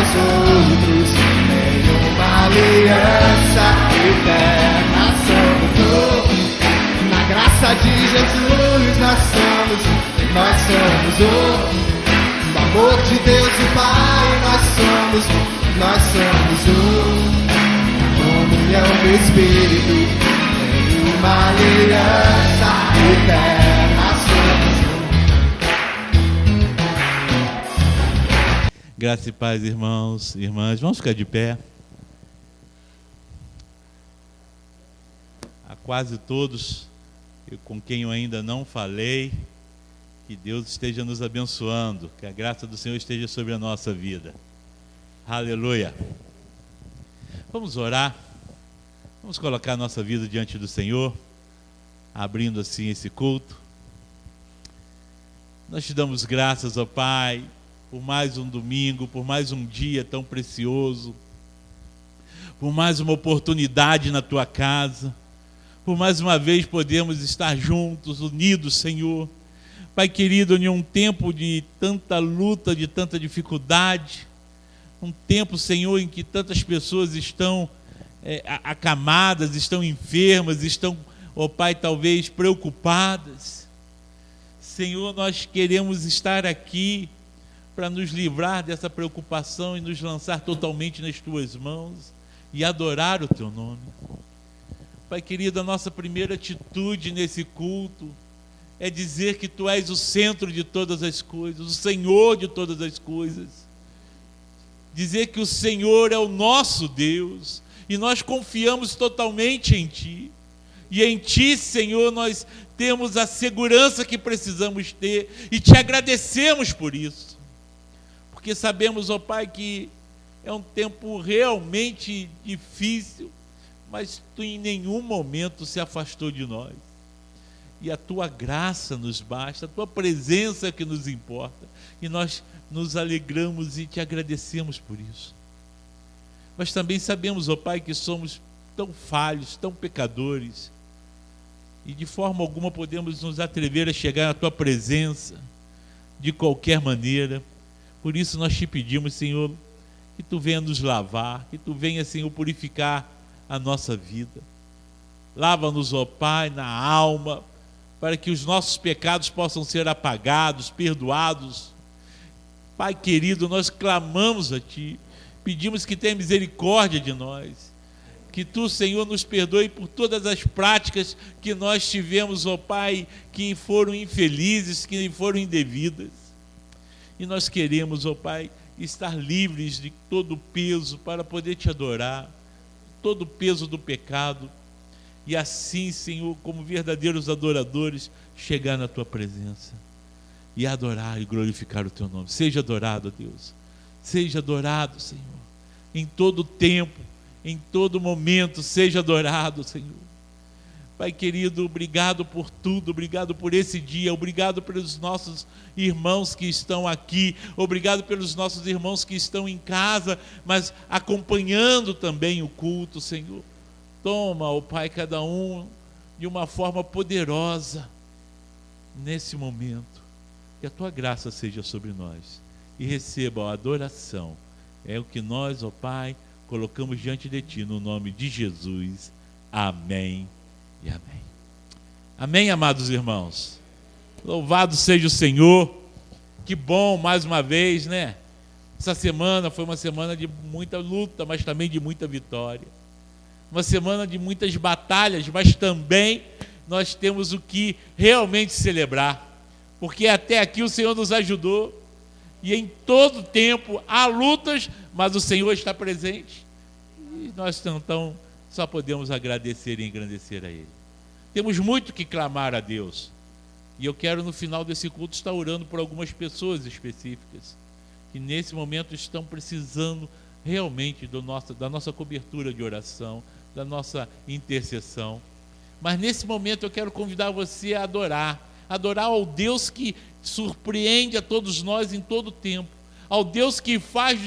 nós outros, nenhuma aliança eterna somos. Na graça de Jesus nós somos um. No amor de Deus e Pai nós somos um. Na comunhão do Espírito, nenhuma aliança eterna somos um. Graça e paz, irmãos e irmãs. Vamos ficar de pé. A quase todos com quem eu ainda não falei, que Deus esteja nos abençoando, que a graça do Senhor esteja sobre a nossa vida. Aleluia. Vamos orar. Vamos colocar a nossa vida diante do Senhor, abrindo assim esse culto. Nós te damos graças, ó Pai, por mais um domingo, por mais um dia tão precioso, por mais uma oportunidade na Tua casa, por mais uma vez podemos estar juntos, unidos, Senhor. Pai querido, em um tempo de tanta luta, de tanta dificuldade, um tempo, Senhor, em que tantas pessoas estão acamadas, estão enfermas, estão, ó Pai, talvez preocupadas. Senhor, nós queremos estar aqui para nos livrar dessa preocupação e nos lançar totalmente nas Tuas mãos e adorar o Teu nome. Pai querido, a nossa primeira atitude nesse culto é dizer que Tu és o centro de todas as coisas, o Senhor de todas as coisas. Dizer que o Senhor é o nosso Deus e nós confiamos totalmente em Ti. E em Ti, Senhor, nós temos a segurança que precisamos ter e Te agradecemos por isso. Porque sabemos, ó Pai, que é um tempo realmente difícil, mas Tu em nenhum momento se afastou de nós. E a Tua graça nos basta, a Tua presença é que nos importa. E nós nos alegramos e Te agradecemos por isso. Mas também sabemos, ó Pai, que somos tão falhos, tão pecadores, e de forma alguma podemos nos atrever a chegar na Tua presença de qualquer maneira. Por isso nós Te pedimos, Senhor, que Tu venha nos lavar, que Tu venha, Senhor, purificar a nossa vida. Lava-nos, ó Pai, na alma, para que os nossos pecados possam ser apagados, perdoados. Pai querido, nós clamamos a Ti, pedimos que tenha misericórdia de nós, que Tu, Senhor, nos perdoe por todas as práticas que nós tivemos, ó Pai, que foram infelizes, que foram indevidas. E nós queremos, ó Pai, estar livres de todo o peso para poder Te adorar, todo o peso do pecado, e assim, Senhor, como verdadeiros adoradores, chegar na Tua presença e adorar e glorificar o Teu nome. Seja adorado, Deus, seja adorado, Senhor, em todo tempo, em todo momento, seja adorado, Senhor. Pai querido, obrigado por tudo, obrigado por esse dia, obrigado pelos nossos irmãos que estão aqui, obrigado pelos nossos irmãos que estão em casa, mas acompanhando também o culto, Senhor. Toma, ó Pai, cada um de uma forma poderosa nesse momento, que a Tua graça seja sobre nós e receba a adoração. É o que nós, ó Pai, colocamos diante de Ti, no nome de Jesus. Amém. E amém. Amém, amados irmãos. Louvado seja o Senhor. Que bom, mais uma vez, né? Essa semana foi uma semana de muita luta, mas também de muita vitória. Uma semana de muitas batalhas, mas também nós temos o que realmente celebrar. Porque até aqui o Senhor nos ajudou. E em todo tempo há lutas, mas o Senhor está presente. E nós então só podemos agradecer e engrandecer a Ele. Temos muito que clamar a Deus. E eu quero no final desse culto estar orando por algumas pessoas específicas que nesse momento estão precisando realmente da nossa cobertura de oração, da nossa intercessão. Mas nesse momento eu quero convidar você a adorar ao Deus que surpreende a todos nós em todo tempo, ao Deus que faz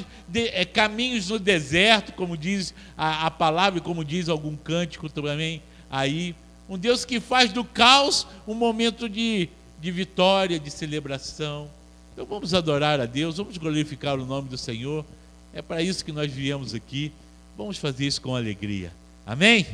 caminhos no deserto, como diz a palavra e como diz algum cântico também aí, um Deus que faz do caos um momento de vitória, de celebração. Então vamos adorar a Deus, vamos glorificar o nome do Senhor É para isso que nós viemos aqui. Vamos fazer isso com alegria. Amém?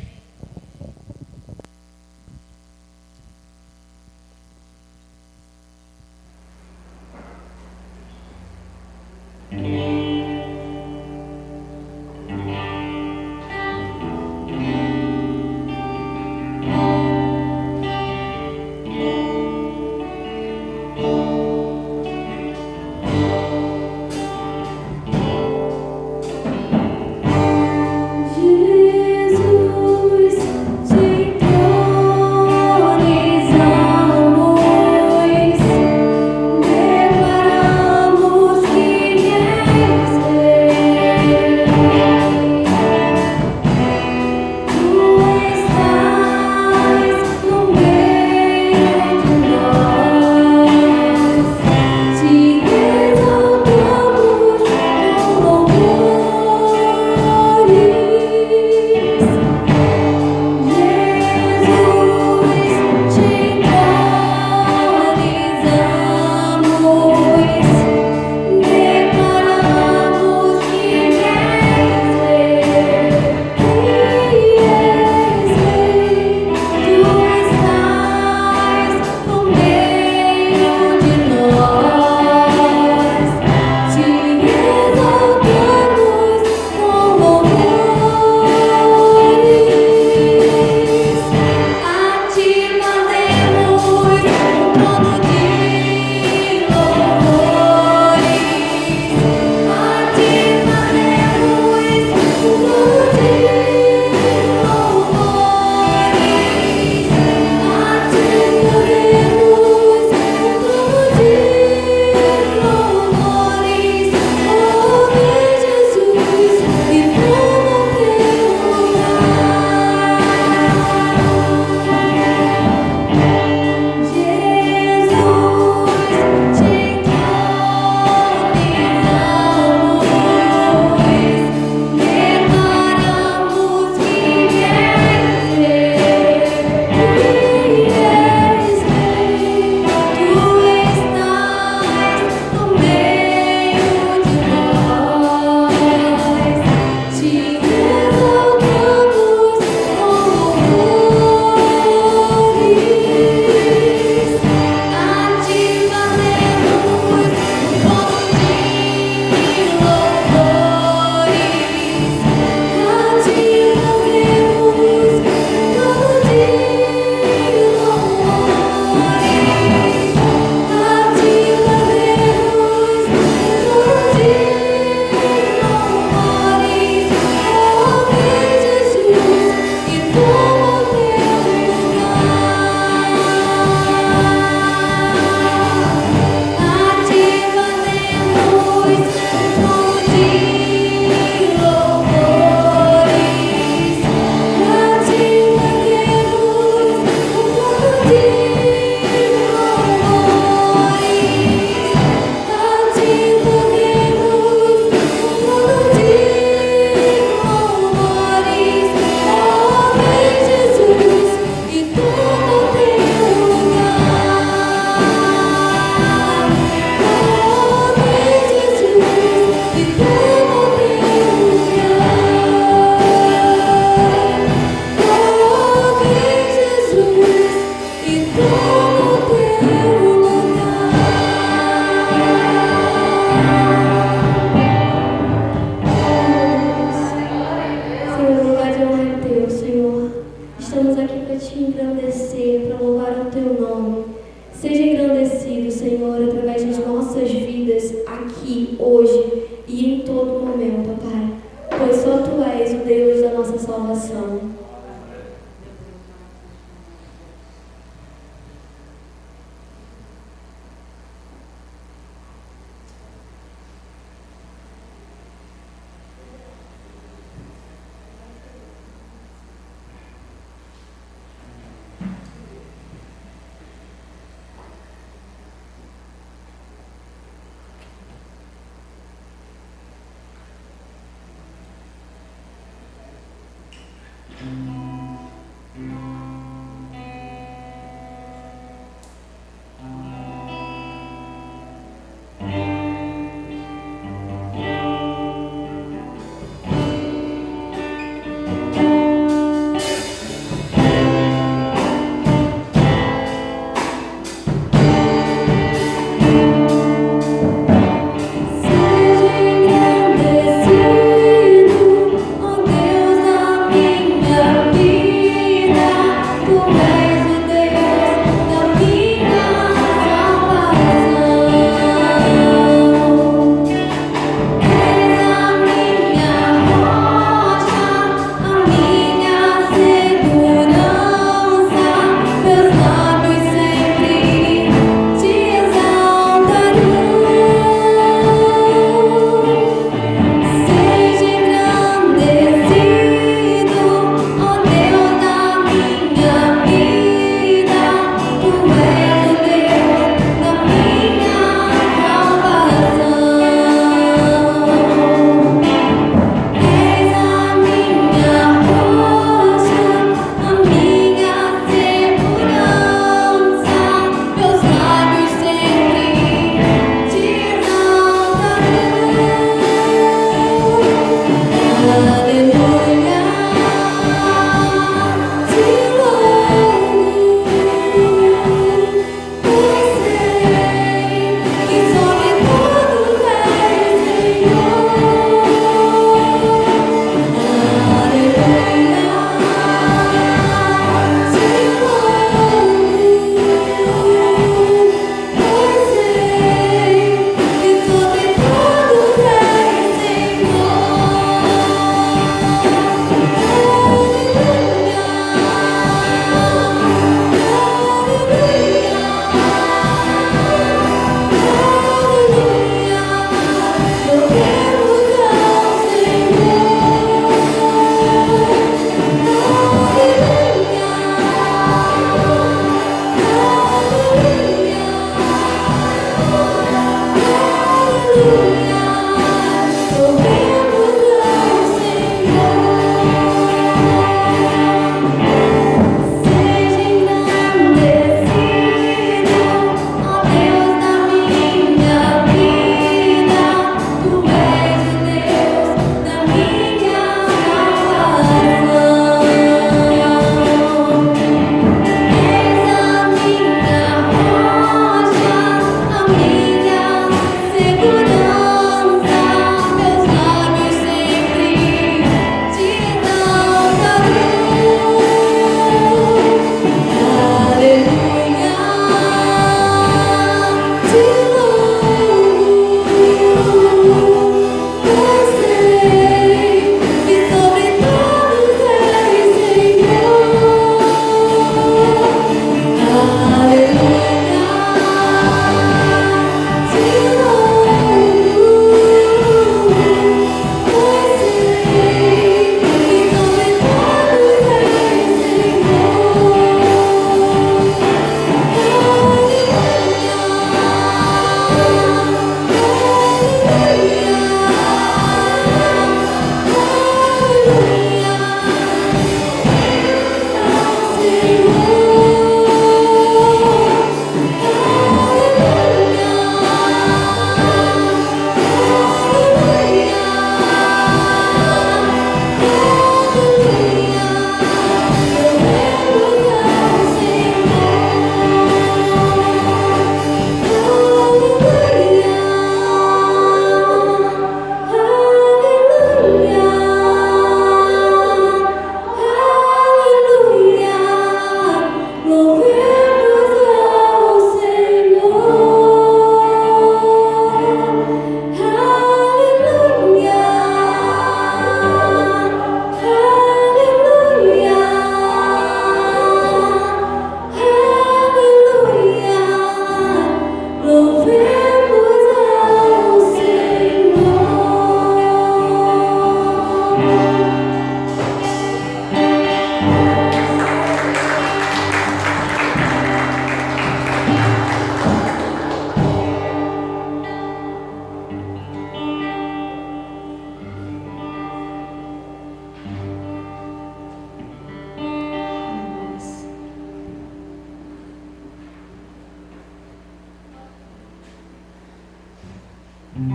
No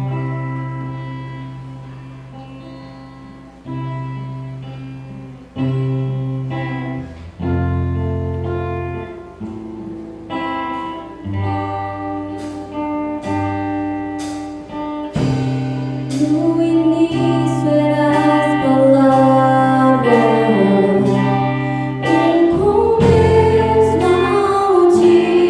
início eras palavra, com Deus Altíssimo.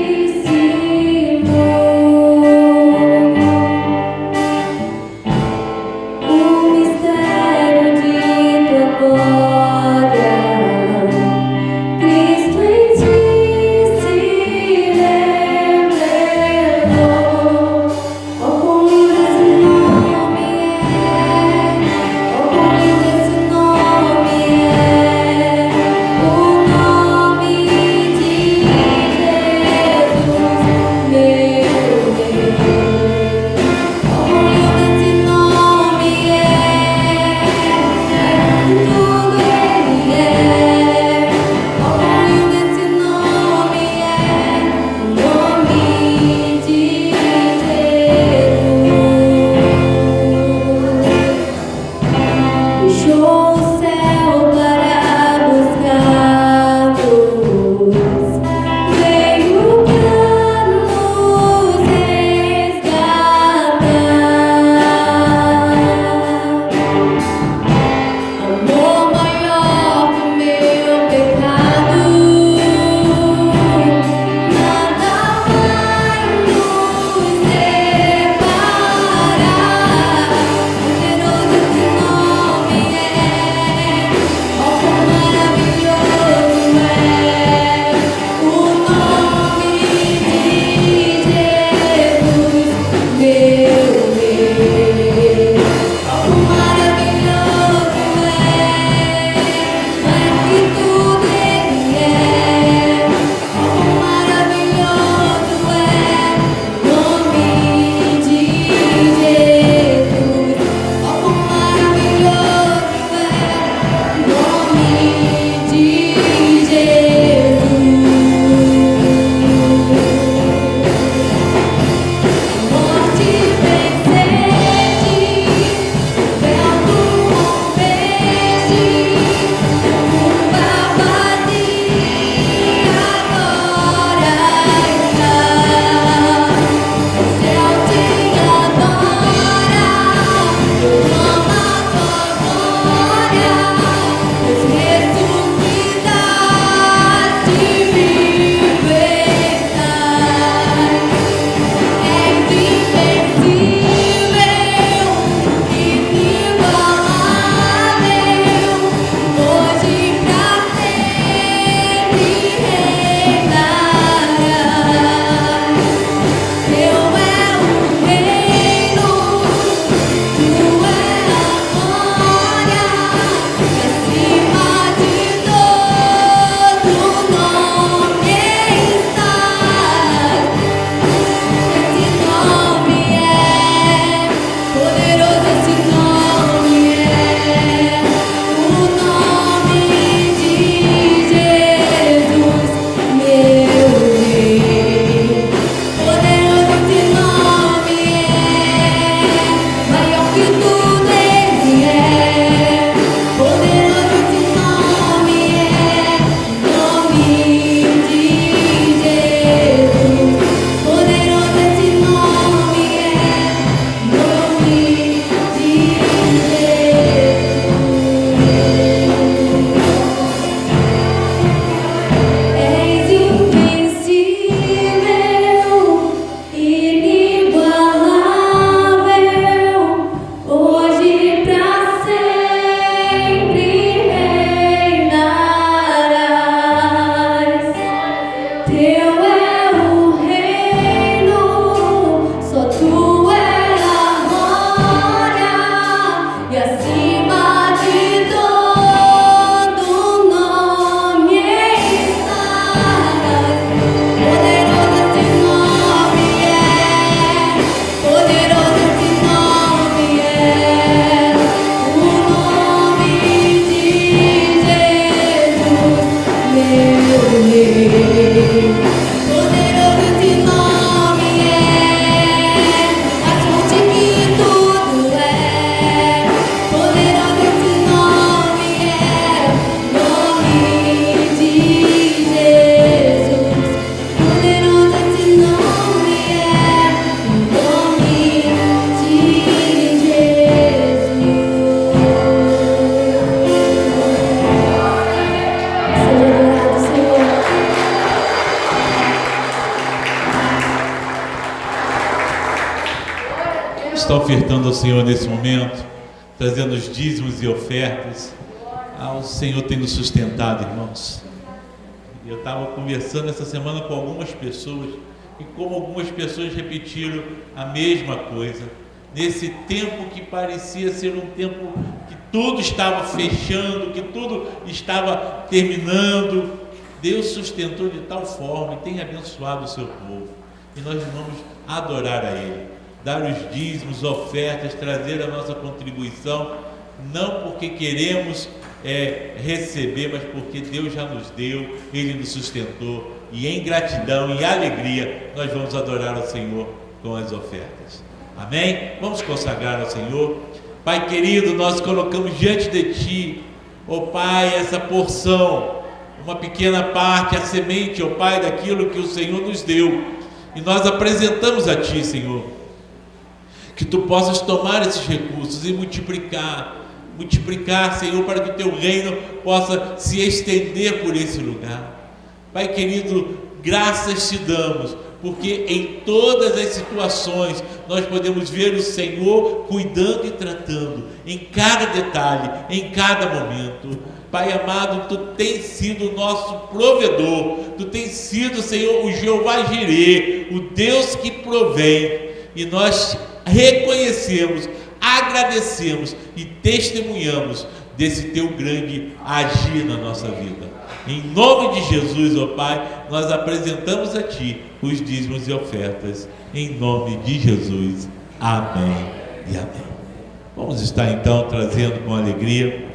está ofertando ao Senhor nesse momento, trazendo os dízimos e ofertas, o Senhor tem nos sustentado, irmãos. Eu estava conversando essa semana com algumas pessoas, e como algumas pessoas repetiram a mesma coisa, nesse tempo que parecia ser um tempo que tudo estava fechando, que tudo estava terminando, Deus sustentou de tal forma e tem abençoado o seu povo, e nós vamos adorar a Ele, dar os dízimos, ofertas, trazer a nossa contribuição, não porque queremos receber, mas porque Deus já nos deu, Ele nos sustentou, e em gratidão e alegria nós vamos adorar ao Senhor com as ofertas. Amém? Vamos consagrar ao Senhor. Pai querido, nós colocamos diante de Ti, ó Pai, essa porção, uma pequena parte, a semente, ó Pai, daquilo que o Senhor nos deu, e nós apresentamos a Ti, Senhor, que Tu possas tomar esses recursos e multiplicar, Senhor, para que o Teu reino possa se estender por esse lugar. Pai querido, graças Te damos, porque em todas as situações nós podemos ver o Senhor cuidando e tratando, em cada detalhe, em cada momento. Pai amado, Tu tens sido o nosso provedor, Tu tens sido, Senhor, o Jeová Jirê, o Deus que provém, e nós reconhecemos, agradecemos e testemunhamos desse Teu grande agir na nossa vida. Em nome de Jesus, ó Pai, nós apresentamos a Ti os dízimos e ofertas, em nome de Jesus. Amém e amém. Vamos estar então trazendo com alegria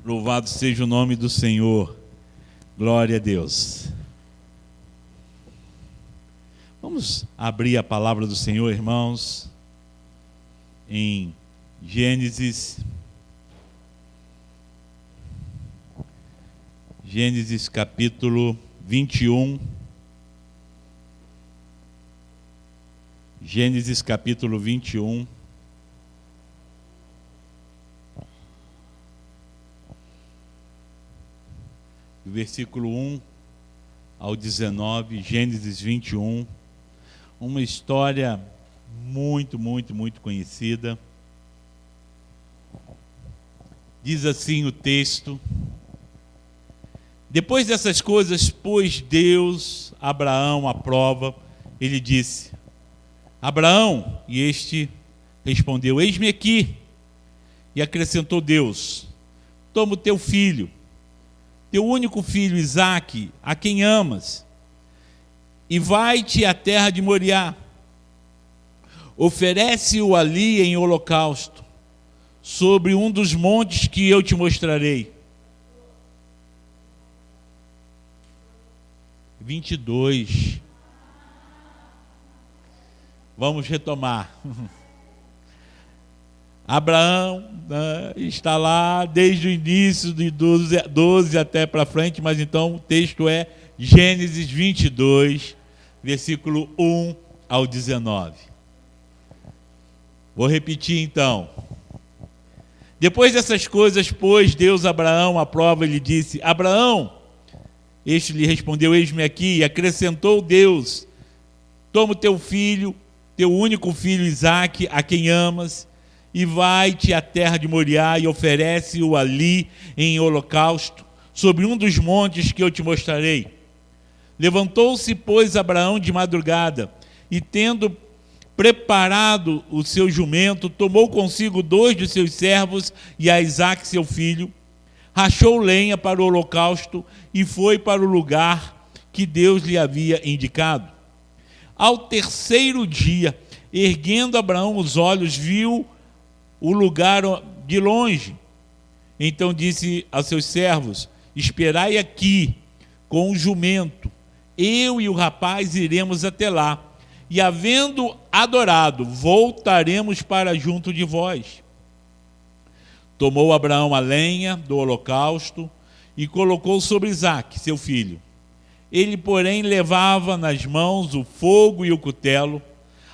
Louvado seja o nome do Senhor. Glória a Deus. Vamos abrir a palavra do Senhor, irmãos, em Gênesis capítulo 21. Gênesis capítulo 21. Do versículo 1 ao 19, Gênesis 21. Uma história muito conhecida. Diz assim o texto: depois dessas coisas, pôs Deus Abraão à prova. Ele disse: Abraão, e este respondeu: eis-me aqui. E acrescentou Deus: toma o teu filho, teu único filho Isaque, a quem amas, e vai-te à terra de Moriá. Oferece-o ali em holocausto, sobre um dos montes que eu te mostrarei. 22. Vamos retomar. Abraão está lá desde o início de 12 até para frente, mas então o texto é Gênesis 22, versículo 1 ao 19. Vou repetir então. Depois dessas coisas, pôs Deus Abraão à prova e lhe disse: Abraão, este lhe respondeu: eis-me aqui. E acrescentou Deus: toma o teu filho, teu único filho Isaque, a quem amas, e vai-te à terra de Moriá e oferece-o ali em holocausto, sobre um dos montes que eu te mostrarei. Levantou-se, pois, Abraão de madrugada, e tendo preparado o seu jumento, tomou consigo 2 de seus servos e a Isaque seu filho, rachou lenha para o holocausto e foi para o lugar que Deus lhe havia indicado. Ao terceiro dia, erguendo Abraão os olhos, viu o lugar de longe. Então disse a seus servos: esperai aqui com o jumento, eu e o rapaz iremos até lá, e havendo adorado, voltaremos para junto de vós. Tomou Abraão a lenha do holocausto e colocou sobre Isaque, seu filho. Ele, porém, levava nas mãos o fogo e o cutelo.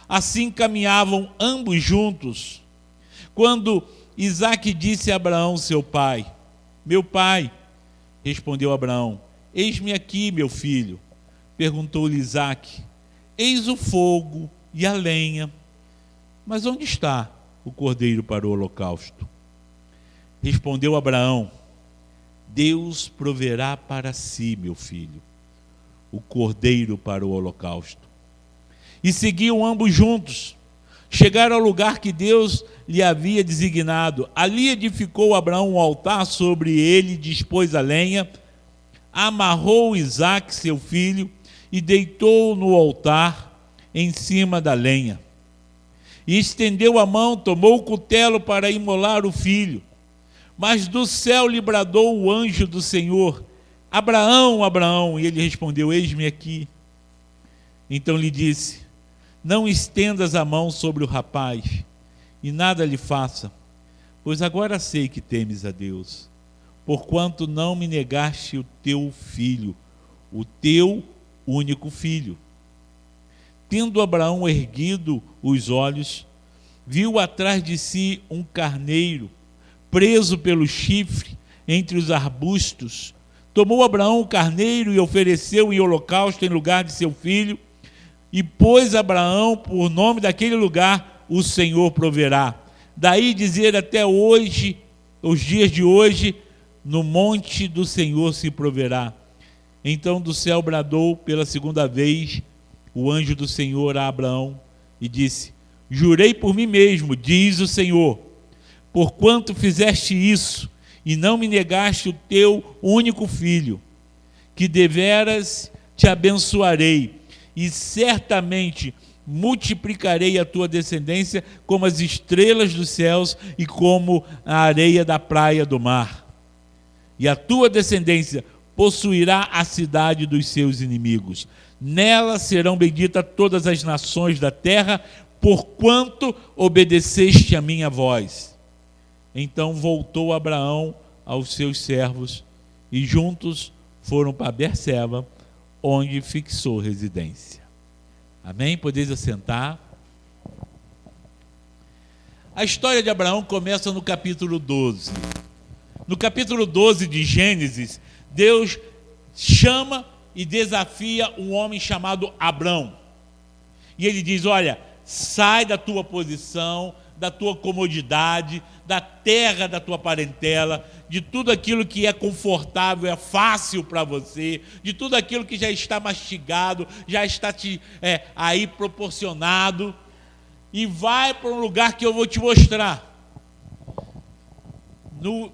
Assim caminhavam ambos juntos. Quando Isaque disse a Abraão, seu pai: meu pai. Respondeu Abraão: eis-me aqui, meu filho. Perguntou-lhe Isaque: eis o fogo e a lenha, mas onde está o cordeiro para o holocausto? Respondeu Abraão: Deus proverá para si, meu filho, o cordeiro para o holocausto. E seguiam ambos juntos. Chegaram ao lugar que Deus lhe havia designado. Ali edificou Abraão um altar, sobre ele dispôs a lenha, amarrou Isaque, seu filho, e deitou no altar em cima da lenha. E estendeu a mão, tomou o cutelo para imolar o filho. Mas do céu lhe bradou o anjo do Senhor: Abraão, Abraão. E ele respondeu: eis-me aqui. Então lhe disse: não estendas a mão sobre o rapaz, e nada lhe faça, pois agora sei que temes a Deus, porquanto não me negaste o teu filho, o teu único filho. Tendo Abraão erguido os olhos, viu atrás de si um carneiro, preso pelo chifre entre os arbustos. Tomou Abraão o carneiro e ofereceu em holocausto em lugar de seu filho, e pôs Abraão por nome daquele lugar: o Senhor proverá. Daí dizer até hoje, os dias de hoje, no monte do Senhor se proverá. Então do céu bradou pela segunda vez o anjo do Senhor a Abraão e disse: jurei por mim mesmo, diz o Senhor, porquanto fizeste isso e não me negaste o teu único filho, que deveras te abençoarei, e certamente multiplicarei a tua descendência como as estrelas dos céus e como a areia da praia do mar. E a tua descendência possuirá a cidade dos seus inimigos. Nela serão benditas todas as nações da terra, porquanto obedeceste a minha voz. Então voltou Abraão aos seus servos, e juntos foram para Berseba, onde fixou residência. Amém? Podeis assentar. A história de Abraão começa no capítulo 12. No capítulo 12 de Gênesis, Deus chama e desafia um homem chamado Abrão. E ele diz: olha, sai da tua posição, da tua comodidade, da terra da tua parentela, de tudo aquilo que é confortável, é fácil para você, de tudo aquilo que já está mastigado, já está aí proporcionado, e vai para um lugar que eu vou te mostrar.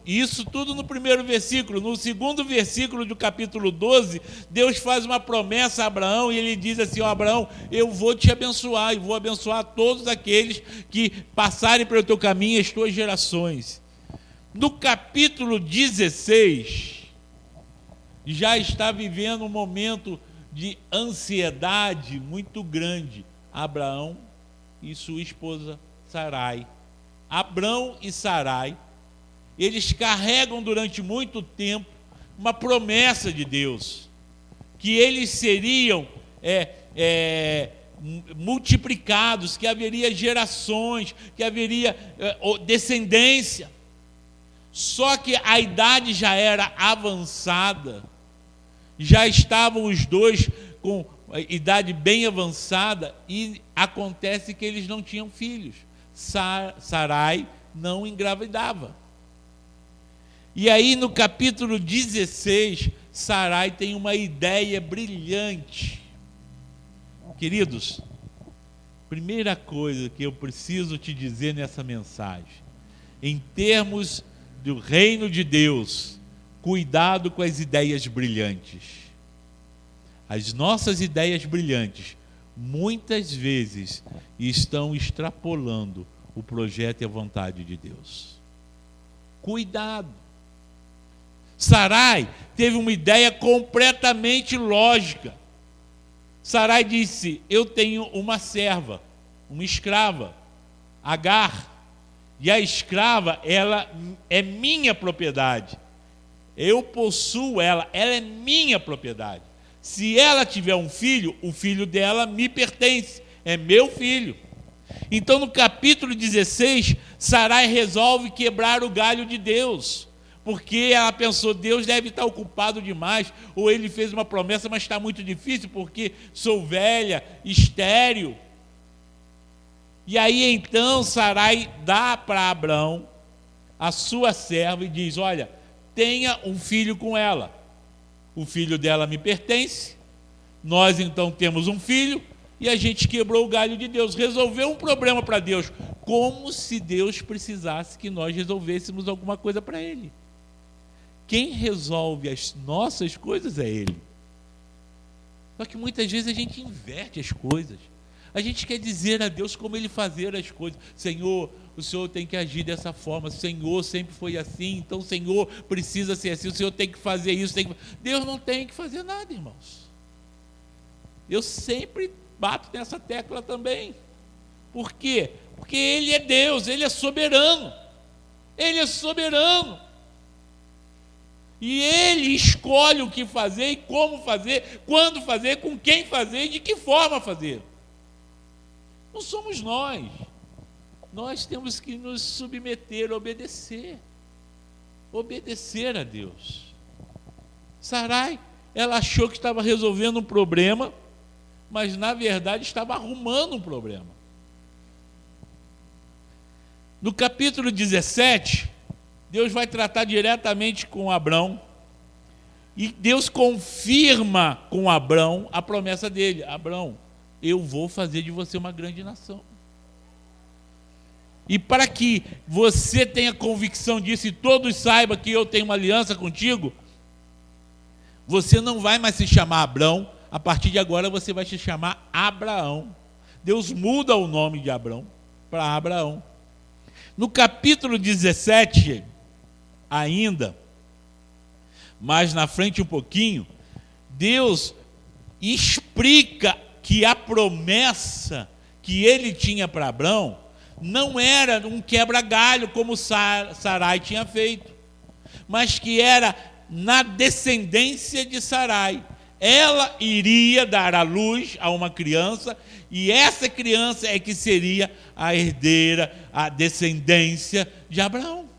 Isso tudo no primeiro versículo. No segundo versículo do capítulo 12, Deus faz uma promessa a Abraão, e ele diz assim: Abraão, eu vou te abençoar, e vou abençoar todos aqueles que passarem pelo teu caminho, as tuas gerações. No capítulo 16, já está vivendo um momento de ansiedade muito grande, Abraão e sua esposa Sarai. Abrão e Sarai, eles carregam durante muito tempo uma promessa de Deus, que eles seriam multiplicados, que haveria gerações, que haveria descendência. Só que a idade já era avançada, já estavam os dois com idade bem avançada, e acontece que eles não tinham filhos. Sarai não engravidava. E aí no capítulo 16, Sarai tem uma ideia brilhante. Queridos, primeira coisa que eu preciso te dizer nessa mensagem, em termos do reino de Deus, cuidado com as ideias brilhantes. As nossas ideias brilhantes, muitas vezes, estão extrapolando o projeto e a vontade de Deus. Cuidado. Sarai teve uma ideia completamente lógica. Sarai disse: eu tenho uma serva, uma escrava, Agar, e a escrava, ela é minha propriedade. Eu possuo ela é minha propriedade. Se ela tiver um filho, o filho dela me pertence, é meu filho. Então no capítulo 16, Sarai resolve quebrar o galho de Deus, porque ela pensou: Deus deve estar ocupado demais, ou ele fez uma promessa, mas está muito difícil, porque sou velha, estéril. E aí então Sarai dá para Abrão a sua serva e diz: olha, tenha um filho com ela, o filho dela me pertence, nós então temos um filho, e a gente quebrou o galho de Deus, resolveu um problema para Deus, como se Deus precisasse que nós resolvêssemos alguma coisa para Ele. Quem resolve as nossas coisas é Ele. Só que muitas vezes a gente inverte as coisas. A gente quer dizer a Deus como Ele fazer as coisas. Senhor, o Senhor tem que agir dessa forma. Senhor, sempre foi assim. Então, Senhor, precisa ser assim. O Senhor tem que fazer isso. Deus não tem que fazer nada, irmãos. Eu sempre bato nessa tecla também. Por quê? Porque Ele é Deus, Ele é soberano. Ele é soberano. E Ele escolhe o que fazer e como fazer, quando fazer, com quem fazer e de que forma fazer. Não somos nós. Nós temos que nos submeter, obedecer. Obedecer a Deus. Sarai, ela achou que estava resolvendo um problema, mas na verdade estava arrumando um problema. No capítulo 17, Deus vai tratar diretamente com Abrão, e Deus confirma com Abrão a promessa dele: Abrão, eu vou fazer de você uma grande nação. E para que você tenha convicção disso e todos saibam que eu tenho uma aliança contigo, você não vai mais se chamar Abrão, a partir de agora você vai se chamar Abraão. Deus muda o nome de Abrão para Abraão. No capítulo 17, ainda, mais na frente um pouquinho, Deus explica que a promessa que ele tinha para Abrão não era um quebra-galho como Sarai tinha feito, mas que era na descendência de Sarai. Ela iria dar à luz a uma criança, e essa criança é que seria a herdeira, a descendência de Abraão.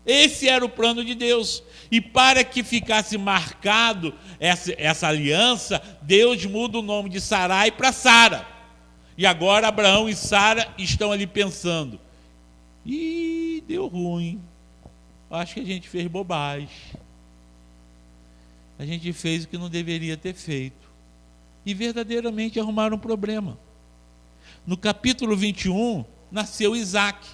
Esse era o plano de Deus. E para que ficasse marcado essa aliança, Deus muda o nome de Sarai para Sara. E agora Abraão e Sara estão ali pensando: ih, deu ruim. Acho que a gente fez bobagem. A gente fez o que não deveria ter feito. E verdadeiramente arrumaram um problema. No capítulo 21, nasceu Isaac.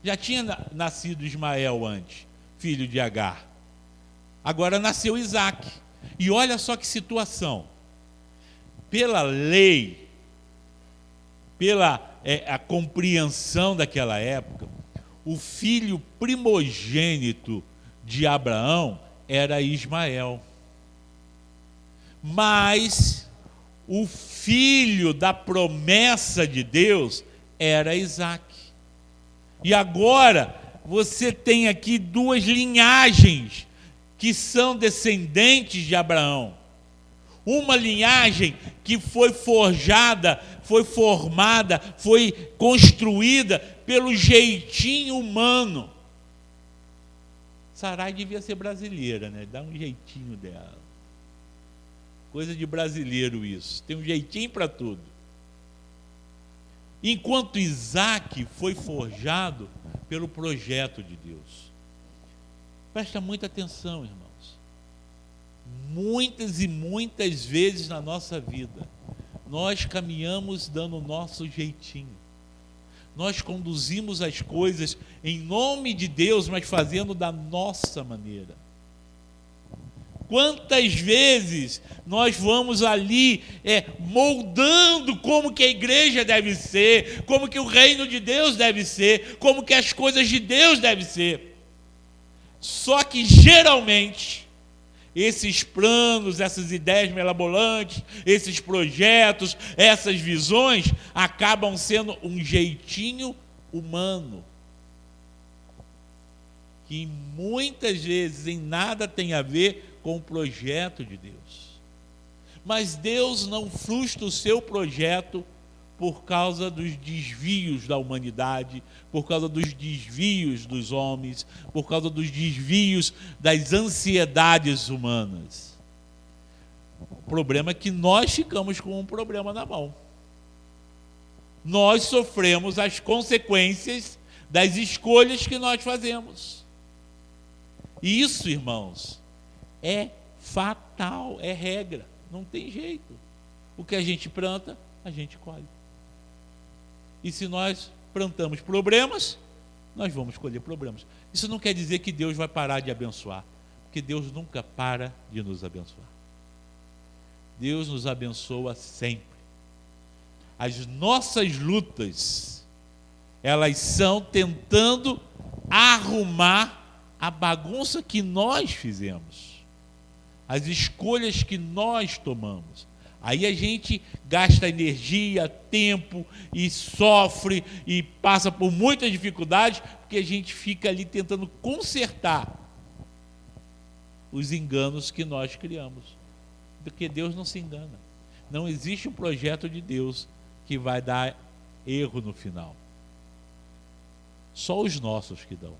Já tinha nascido Ismael antes, filho de Agar. Agora nasceu Isaac. E olha só que situação. Pela lei, pela a compreensão daquela época, o filho primogênito de Abraão era Ismael. Mas o filho da promessa de Deus era Isaac. E agora você tem aqui duas linhagens que são descendentes de Abraão. Uma linhagem que foi forjada, foi formada, foi construída pelo jeitinho humano. Sarai devia ser brasileira, né? Dá um jeitinho dela. Coisa de brasileiro isso. Tem um jeitinho para tudo. Enquanto Isaac foi forjado pelo projeto de Deus. Presta muita atenção, irmãos. Muitas e muitas vezes na nossa vida, nós caminhamos dando o nosso jeitinho. Nós conduzimos as coisas em nome de Deus, mas fazendo da nossa maneira. Quantas vezes nós vamos ali moldando como que a igreja deve ser, como que o reino de Deus deve ser, como que as coisas de Deus devem ser. Só que geralmente esses planos, essas ideias mirabolantes, esses projetos, essas visões acabam sendo um jeitinho humano, que muitas vezes em nada tem a ver com o projeto de Deus. Mas Deus não frustra o seu projeto por causa dos desvios da humanidade, por causa dos desvios dos homens, por causa dos desvios das ansiedades humanas. O problema é que nós ficamos com um problema na mão. Nós sofremos as consequências das escolhas que nós fazemos. E isso, irmãos, é fatal, é regra, não tem jeito. O que a gente planta, a gente colhe. E se nós plantamos problemas, nós vamos colher problemas. Isso não quer dizer que Deus vai parar de abençoar, porque Deus nunca para de nos abençoar. Deus nos abençoa sempre. As nossas lutas, elas são tentando arrumar a bagunça que nós fizemos, as escolhas que nós tomamos. Aí a gente gasta energia, tempo e sofre e passa por muitas dificuldades, porque a gente fica ali tentando consertar os enganos que nós criamos. Porque Deus não se engana. Não existe um projeto de Deus que vai dar erro no final. Só os nossos que dão.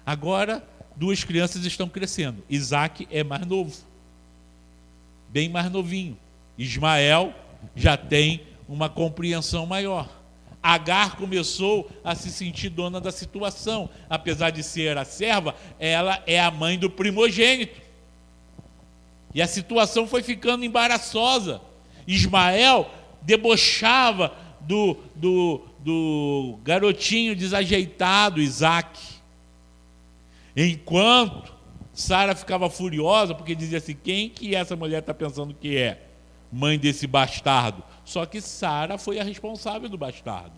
Agora, duas crianças estão crescendo. Isaac é mais novo, bem mais novinho. Ismael já tem uma compreensão maior. Agar começou a se sentir dona da situação. Apesar de ser a serva, ela é a mãe do primogênito. E a situação foi ficando embaraçosa. Ismael debochava do garotinho desajeitado, Isaac. Enquanto Sara ficava furiosa, porque dizia assim: quem que essa mulher está pensando que é? Mãe desse bastardo. Só que Sara foi a responsável do bastardo.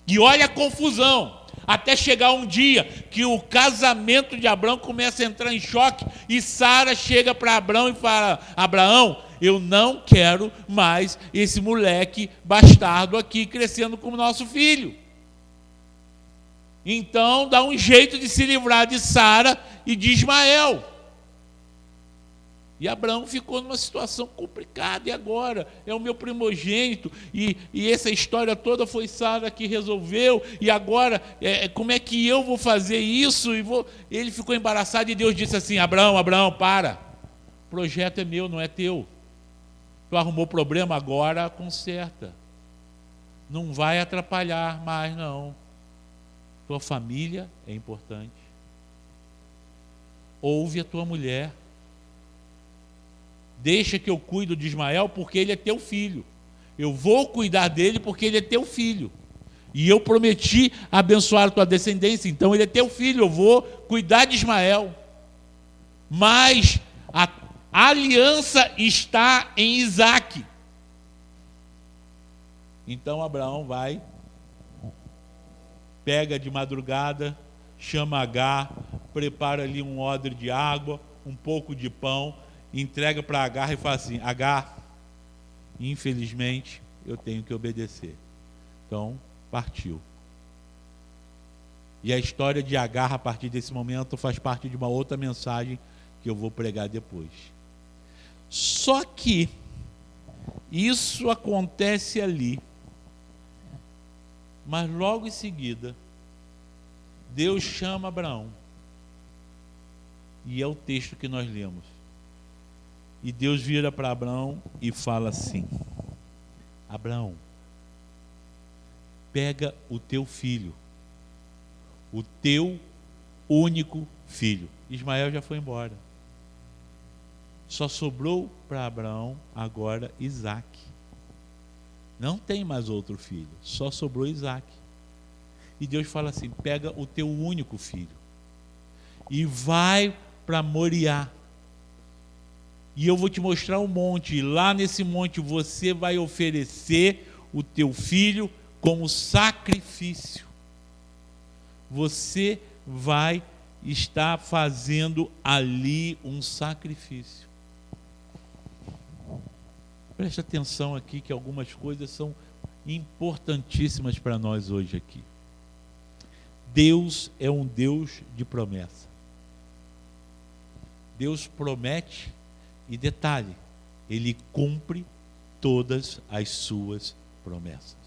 E olha a confusão, até chegar um dia que o casamento de Abraão começa a entrar em choque e Sara chega para Abraão e fala: Abraão, eu não quero mais esse moleque bastardo aqui crescendo como nosso filho. Então dá um jeito de se livrar de Sara e de Ismael. E Abraão ficou numa situação complicada. E agora? É o meu primogênito. E essa história toda foi Sara que resolveu. E agora, como é que eu vou fazer isso? Ele ficou embaraçado e Deus disse assim: Abraão, para. O projeto é meu, não é teu. Tu arrumou problema, agora conserta. Não vai atrapalhar mais, não. Tua família é importante. Ouve a tua mulher. Deixa que eu cuido de Ismael porque ele é teu filho. Eu vou cuidar dele porque ele é teu filho. E eu prometi abençoar a tua descendência, então ele é teu filho, eu vou cuidar de Ismael. Mas a aliança está em Isaque. Então Abraão vai, pega de madrugada, chama Agar, prepara ali um odre de água, um pouco de pão, entrega para Agar e fala assim: Agar, infelizmente eu tenho que obedecer. Então partiu. E a história de Agar, a partir desse momento, faz parte de uma outra mensagem que eu vou pregar depois. Só que isso acontece ali, mas logo em seguida Deus chama Abraão, e é o texto que nós lemos. E Deus vira para Abraão e fala assim: Abraão, pega o teu filho, o teu único filho. Ismael já foi embora. Só sobrou para Abraão agora Isaque. Não tem mais outro filho, só sobrou Isaque. E Deus fala assim: pega o teu único filho e vai para Moriá. E eu vou te mostrar um monte, e lá nesse monte você vai oferecer o teu filho como sacrifício. Você vai estar fazendo ali um sacrifício. Preste atenção aqui que algumas coisas são importantíssimas para nós hoje aqui. Deus é um Deus de promessa. Deus promete. E detalhe, Ele cumpre todas as suas promessas.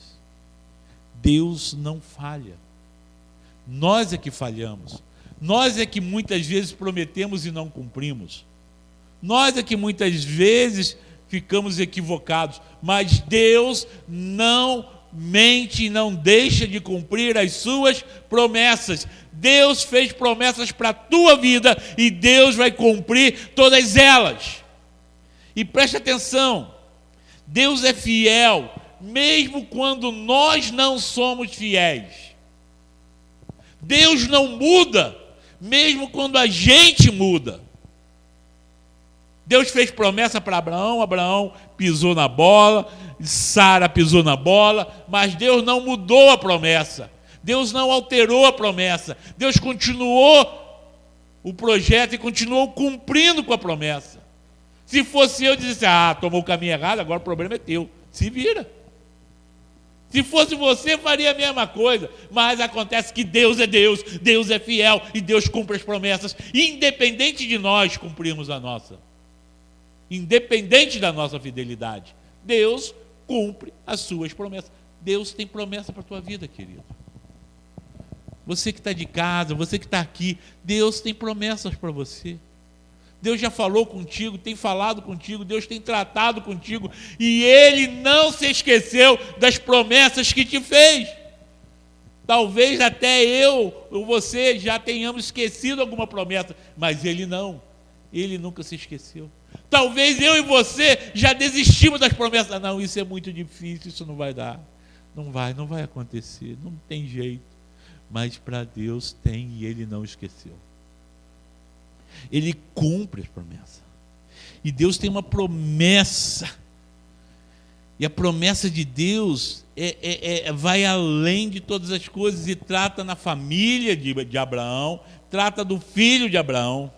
Deus não falha. Nós é que falhamos. Nós é que muitas vezes prometemos e não cumprimos. Nós é que muitas vezes ficamos equivocados. Mas Deus não mente e não deixa de cumprir as suas promessas. Deus fez promessas para a tua vida e Deus vai cumprir todas elas. E preste atenção, Deus é fiel, mesmo quando nós não somos fiéis. Deus não muda, mesmo quando a gente muda. Deus fez promessa para Abraão, Abraão pisou na bola, Sara pisou na bola, mas Deus não mudou a promessa. Deus não alterou a promessa. Deus continuou o projeto e continuou cumprindo com a promessa. Se fosse eu, dizesse: tomou o caminho errado, agora o problema é teu. Se vira. Se fosse você, faria a mesma coisa. Mas acontece que Deus é fiel e Deus cumpre as promessas, independente de nós cumprirmos a nossa. Independente da nossa fidelidade, Deus cumpre as suas promessas. Deus tem promessa para a tua vida, querido. Você que está de casa, você que está aqui, Deus tem promessas para você. Deus já falou contigo, tem falado contigo, Deus tem tratado contigo, e Ele não se esqueceu das promessas que te fez. Talvez até eu ou você já tenhamos esquecido alguma promessa, mas Ele não. Ele nunca se esqueceu. Talvez eu e você já desistimos das promessas. Não, isso é muito difícil, isso não vai dar. Não vai acontecer, não tem jeito. Mas para Deus tem, e Ele não esqueceu. Ele cumpre as promessas. E Deus tem uma promessa E a promessa de Deus vai além de todas as coisas e trata na família de Abraão, trata do filho de Abraão.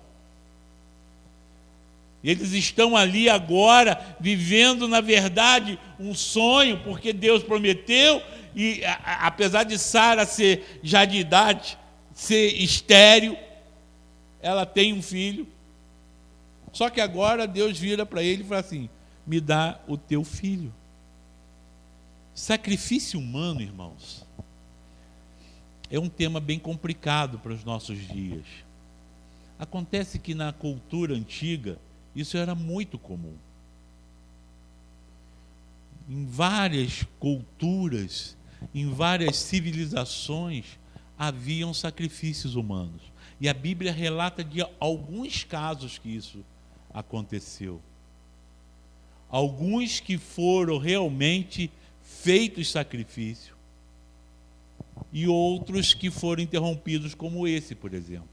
Eles estão ali agora vivendo, na verdade, um sonho, porque Deus prometeu, e apesar de Sara ser já de idade, ser estéril, ela tem um filho. Só que agora Deus vira para ele e fala assim: me dá o teu filho. Sacrifício humano, irmãos, é um tema bem complicado para os nossos dias. Acontece que na cultura antiga, isso era muito comum. Em várias culturas, em várias civilizações, haviam sacrifícios humanos. E a Bíblia relata de alguns casos que isso aconteceu. Alguns que foram realmente feitos sacrifício e outros que foram interrompidos, como esse, por exemplo.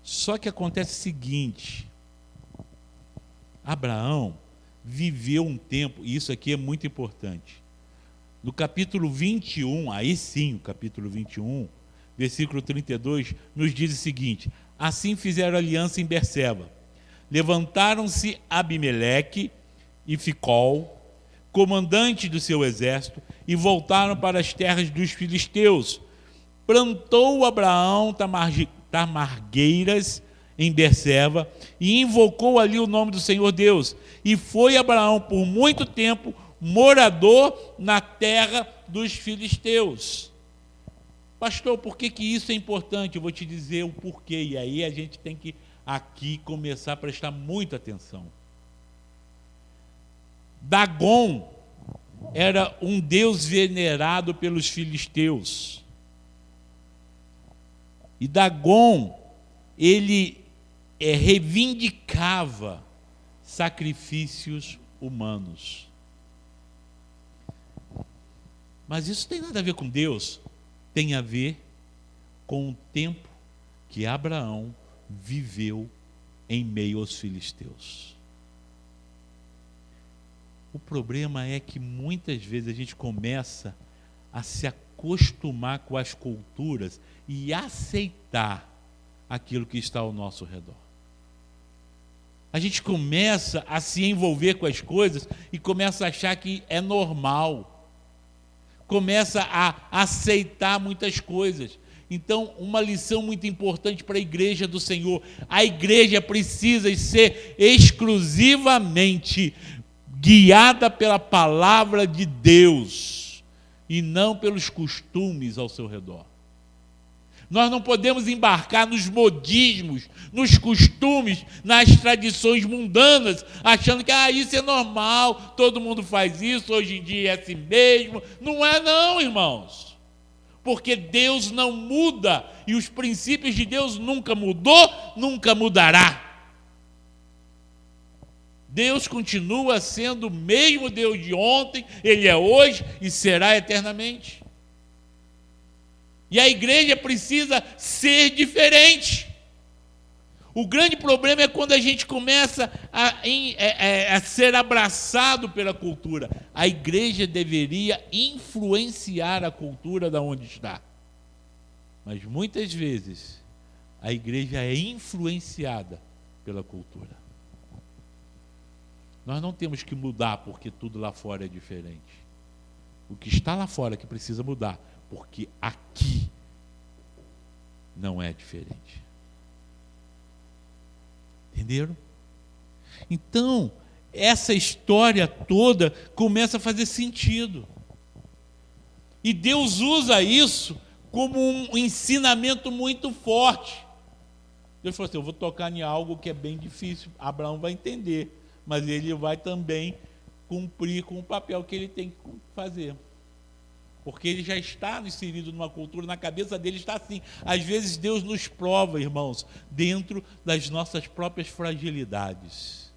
Só que acontece o seguinte: Abraão viveu um tempo, e isso aqui é muito importante. No capítulo 21, aí sim, o capítulo 21, versículo 32, nos diz o seguinte: assim fizeram aliança em Berseba. Levantaram-se Abimeleque e Ficol, comandante do seu exército, e voltaram para as terras dos filisteus. Plantou Abraão tamargueiras em Berseba e invocou ali o nome do Senhor Deus. E foi Abraão por muito tempo morador na terra dos filisteus. Pastor, por que isso é importante? Eu vou te dizer o porquê, e aí a gente tem que aqui começar a prestar muita atenção. Dagon era um deus venerado pelos filisteus. E Dagon, ele reivindicava sacrifícios humanos. Mas isso tem nada a ver com Deus, tem a ver com o tempo que Abraão viveu em meio aos filisteus. O problema é que muitas vezes a gente começa a se acostumar com as culturas e aceitar aquilo que está ao nosso redor. A gente começa a se envolver com as coisas e começa a achar que é normal. Começa a aceitar muitas coisas. Então, uma lição muito importante para a igreja do Senhor: a igreja precisa ser exclusivamente guiada pela palavra de Deus e não pelos costumes ao seu redor. Nós não podemos embarcar nos modismos, nos costumes, nas tradições mundanas, achando que isso é normal, todo mundo faz isso, hoje em dia é assim mesmo. Não é não, irmãos. Porque Deus não muda e os princípios de Deus nunca mudou, nunca mudará. Deus continua sendo o mesmo Deus de ontem, Ele é hoje e será eternamente. E a igreja precisa ser diferente. O grande problema é quando a gente começa a ser abraçado pela cultura. A igreja deveria influenciar a cultura da onde está. Mas muitas vezes a igreja é influenciada pela cultura. Nós não temos que mudar porque tudo lá fora é diferente. O que está lá fora que precisa mudar, porque aqui não é diferente. Entenderam? Então, essa história toda começa a fazer sentido. E Deus usa isso como um ensinamento muito forte. Deus falou assim: eu vou tocar em algo que é bem difícil. Abraão vai entender, mas ele vai também cumprir com o papel que ele tem que fazer. Porque ele já está inserido numa cultura, na cabeça dele está assim. Às vezes Deus nos prova, irmãos, dentro das nossas próprias fragilidades,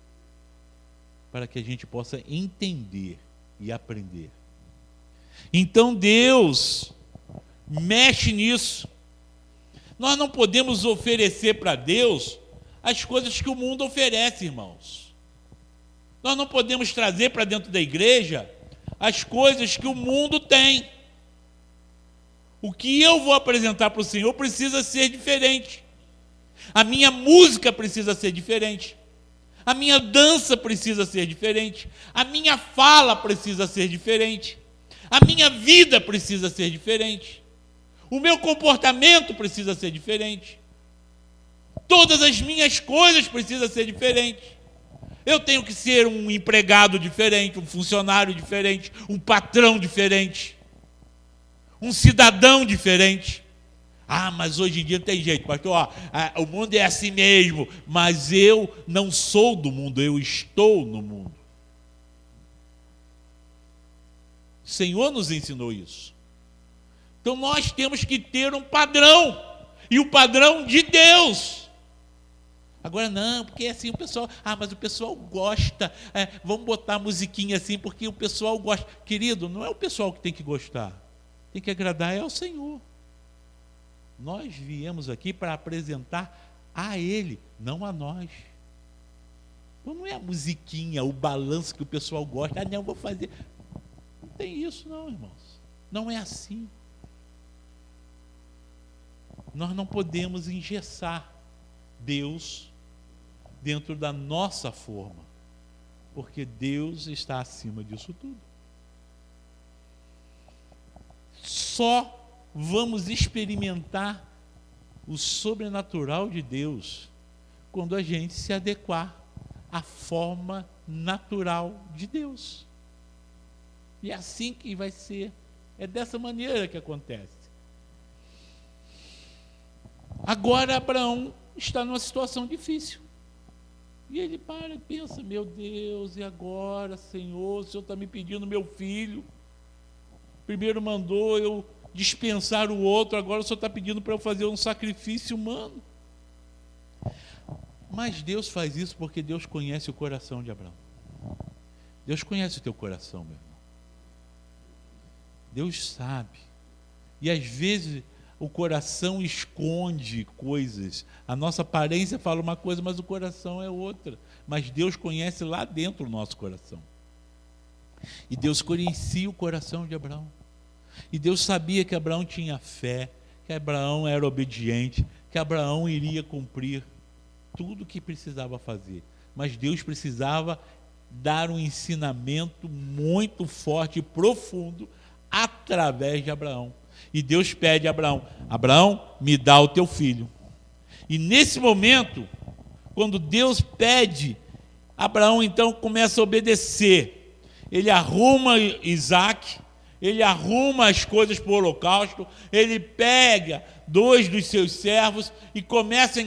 para que a gente possa entender e aprender. Então Deus mexe nisso. Nós não podemos oferecer para Deus as coisas que o mundo oferece, irmãos. Nós não podemos trazer para dentro da igreja as coisas que o mundo tem. O que eu vou apresentar para o Senhor precisa ser diferente. A minha música precisa ser diferente. A minha dança precisa ser diferente. A minha fala precisa ser diferente. A minha vida precisa ser diferente. O meu comportamento precisa ser diferente. Todas as minhas coisas precisam ser diferentes. Eu tenho que ser um empregado diferente, um funcionário diferente, um patrão diferente, um cidadão diferente. Ah, mas hoje em dia não tem jeito, pastor. O mundo é assim mesmo, mas eu não sou do mundo, eu estou no mundo. O Senhor nos ensinou isso. Então nós temos que ter um padrão, e o padrão de Deus. Agora não, porque assim o pessoal, mas o pessoal gosta, vamos botar a musiquinha assim, porque o pessoal gosta. Querido, não é o pessoal que tem que gostar, tem que agradar ao Senhor. Nós viemos aqui para apresentar a Ele, não a nós. Então não é a musiquinha, o balanço que o pessoal gosta, não, vou fazer. Não tem isso não, irmãos, não é assim. Nós não podemos engessar Deus dentro da nossa forma, porque Deus está acima disso tudo. Só vamos experimentar o sobrenatural de Deus quando a gente se adequar à forma natural de Deus. E é assim que vai ser, é dessa maneira que acontece. Agora Abraão está numa situação difícil. E ele para e pensa, meu Deus, e agora, Senhor, o Senhor está me pedindo meu filho. Primeiro mandou eu dispensar o outro, agora o Senhor está pedindo para eu fazer um sacrifício humano. Mas Deus faz isso porque Deus conhece o coração de Abraão. Deus conhece o teu coração, meu irmão. Deus sabe. E às vezes o coração esconde coisas. A nossa aparência fala uma coisa, mas o coração é outra. Mas Deus conhece lá dentro o nosso coração. E Deus conhecia o coração de Abraão. E Deus sabia que Abraão tinha fé, que Abraão era obediente, que Abraão iria cumprir tudo o que precisava fazer. Mas Deus precisava dar um ensinamento muito forte e profundo através de Abraão. E Deus pede a Abraão, Abraão, me dá o teu filho. E nesse momento, quando Deus pede, Abraão então começa a obedecer. Ele arruma Isaac, ele arruma as coisas para o holocausto, ele pega 2 dos seus servos e começa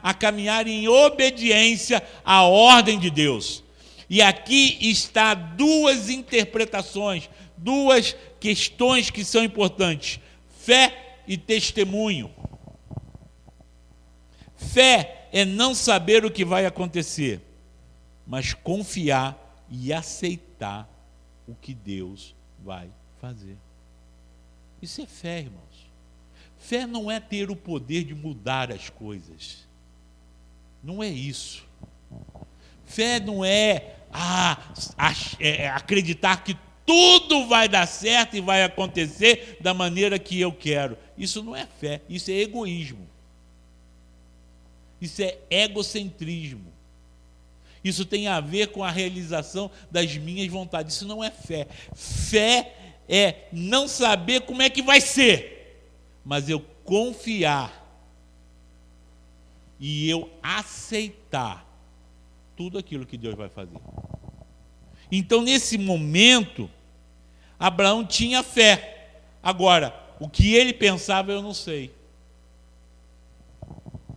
a caminhar em obediência à ordem de Deus. E aqui está 2 interpretações, 2 questões que são importantes: fé e testemunho. Fé é não saber o que vai acontecer, mas confiar e aceitar o que Deus vai fazer. Isso é fé, irmãos. Fé não é ter o poder de mudar as coisas. Não é isso. Fé não é acreditar que tudo vai dar certo e vai acontecer da maneira que eu quero. Isso não é fé, isso é egoísmo. Isso é egocentrismo. Isso tem a ver com a realização das minhas vontades. Isso não é fé. Fé é não saber como é que vai ser, mas eu confiar e eu aceitar tudo aquilo que Deus vai fazer. Então, nesse momento, Abraão tinha fé. Agora, o que ele pensava eu não sei.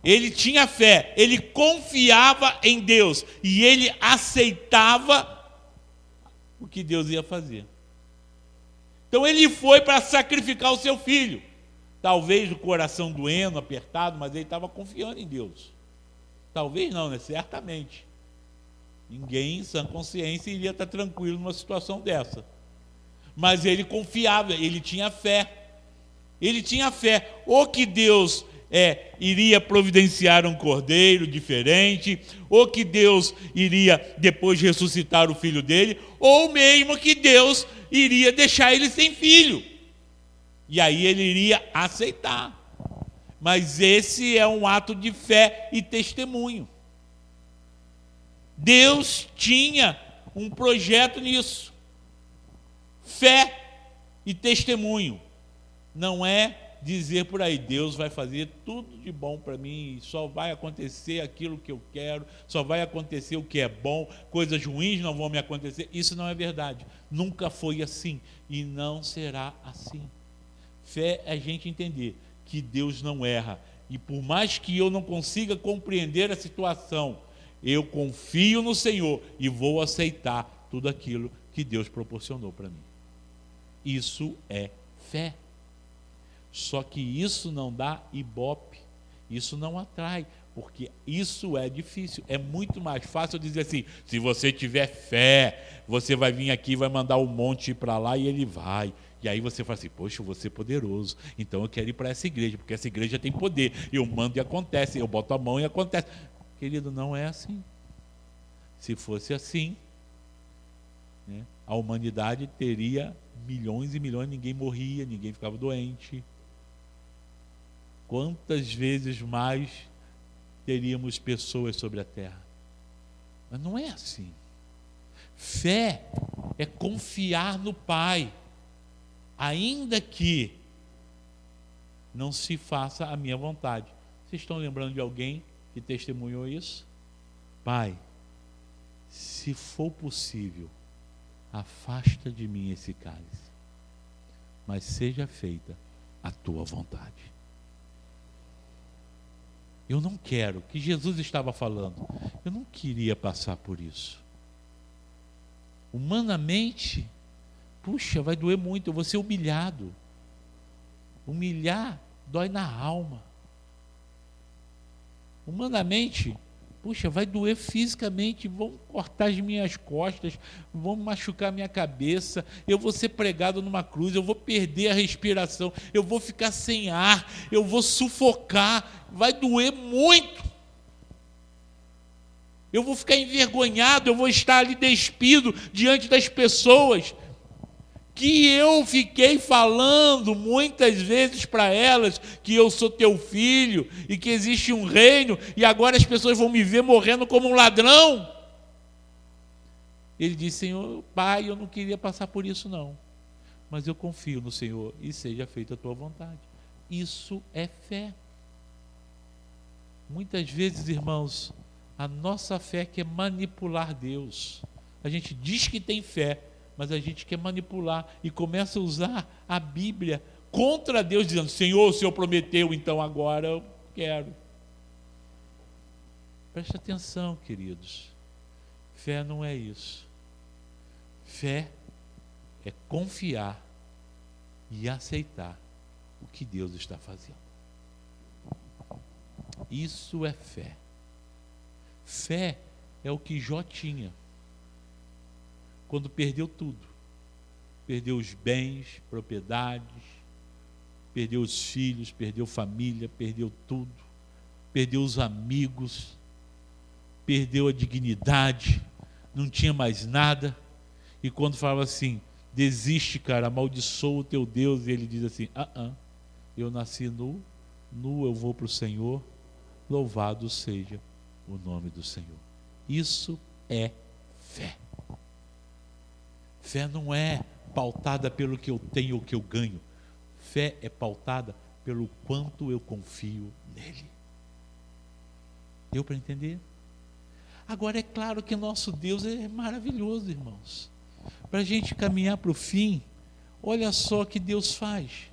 Ele tinha fé, ele confiava em Deus e ele aceitava o que Deus ia fazer. Então ele foi para sacrificar o seu filho. Talvez o coração doendo, apertado, mas ele estava confiando em Deus. Talvez não, né? Certamente. Ninguém em sã consciência iria estar tranquilo numa situação dessa. Mas ele confiava, ele tinha fé. Ele tinha fé. O que Deus iria providenciar um cordeiro diferente, ou que Deus iria depois ressuscitar o filho dele, ou mesmo que Deus iria deixar ele sem filho. E aí ele iria aceitar. Mas esse é um ato de fé e testemunho. Deus tinha um projeto nisso. Fé e testemunho. Não é dizer por aí, Deus vai fazer tudo de bom para mim, só vai acontecer aquilo que eu quero, só vai acontecer o que é bom, coisas ruins não vão me acontecer. Isso não é verdade. Nunca foi assim e não será assim. Fé é a gente entender que Deus não erra. E por mais que eu não consiga compreender a situação, eu confio no Senhor e vou aceitar tudo aquilo que Deus proporcionou para mim. Isso é fé. Só que isso não dá ibope, isso não atrai, porque isso é difícil. É muito mais fácil dizer assim, se você tiver fé, você vai vir aqui, vai mandar um monte para lá e ele vai. E aí você fala assim, poxa, eu vou ser poderoso, então eu quero ir para essa igreja, porque essa igreja tem poder. Eu mando e acontece, eu boto a mão e acontece. Querido, não é assim. Se fosse assim, né, a humanidade teria milhões e milhões, ninguém morria, ninguém ficava doente. Quantas vezes mais teríamos pessoas sobre a terra? Mas não é assim. Fé é confiar no Pai, ainda que não se faça a minha vontade. Vocês estão lembrando de alguém que testemunhou isso? Pai, se for possível, afasta de mim esse cálice, mas seja feita a tua vontade. Eu não quero, que Jesus estava falando, eu não queria passar por isso. Humanamente, puxa, vai doer muito, eu vou ser humilhado. Humilhar dói na alma. Humanamente, puxa, vai doer fisicamente, vão cortar as minhas costas, vão machucar minha cabeça, eu vou ser pregado numa cruz, eu vou perder a respiração, eu vou ficar sem ar, eu vou sufocar, vai doer muito. Eu vou ficar envergonhado, eu vou estar ali despido diante das pessoas, que eu fiquei falando muitas vezes para elas que eu sou teu filho e que existe um reino, e agora as pessoas vão me ver morrendo como um ladrão. Ele disse, Senhor, Pai, eu não queria passar por isso não, mas eu confio no Senhor e seja feita a tua vontade. Isso é fé. Muitas vezes, irmãos, a nossa fé quer manipular Deus. A gente diz que tem fé, mas a gente quer manipular e começa a usar a Bíblia contra Deus, dizendo, Senhor, o Senhor prometeu, então agora eu quero. Preste atenção, queridos. Fé não é isso. Fé é confiar e aceitar o que Deus está fazendo. Isso é fé. Fé é o que Jó tinha quando perdeu tudo. Perdeu os bens, propriedades, perdeu os filhos, perdeu família, perdeu tudo, perdeu os amigos, perdeu a dignidade, não tinha mais nada. E quando falava assim, desiste, cara, amaldiçoa o teu Deus, e ele diz assim, eu nasci nu, nu eu vou para o Senhor, louvado seja o nome do Senhor. Isso é fé. Fé não é pautada pelo que eu tenho ou que eu ganho. Fé é pautada pelo quanto eu confio nele. Deu para entender? Agora é claro que nosso Deus é maravilhoso, irmãos. Para a gente caminhar para o fim, olha só o que Deus faz.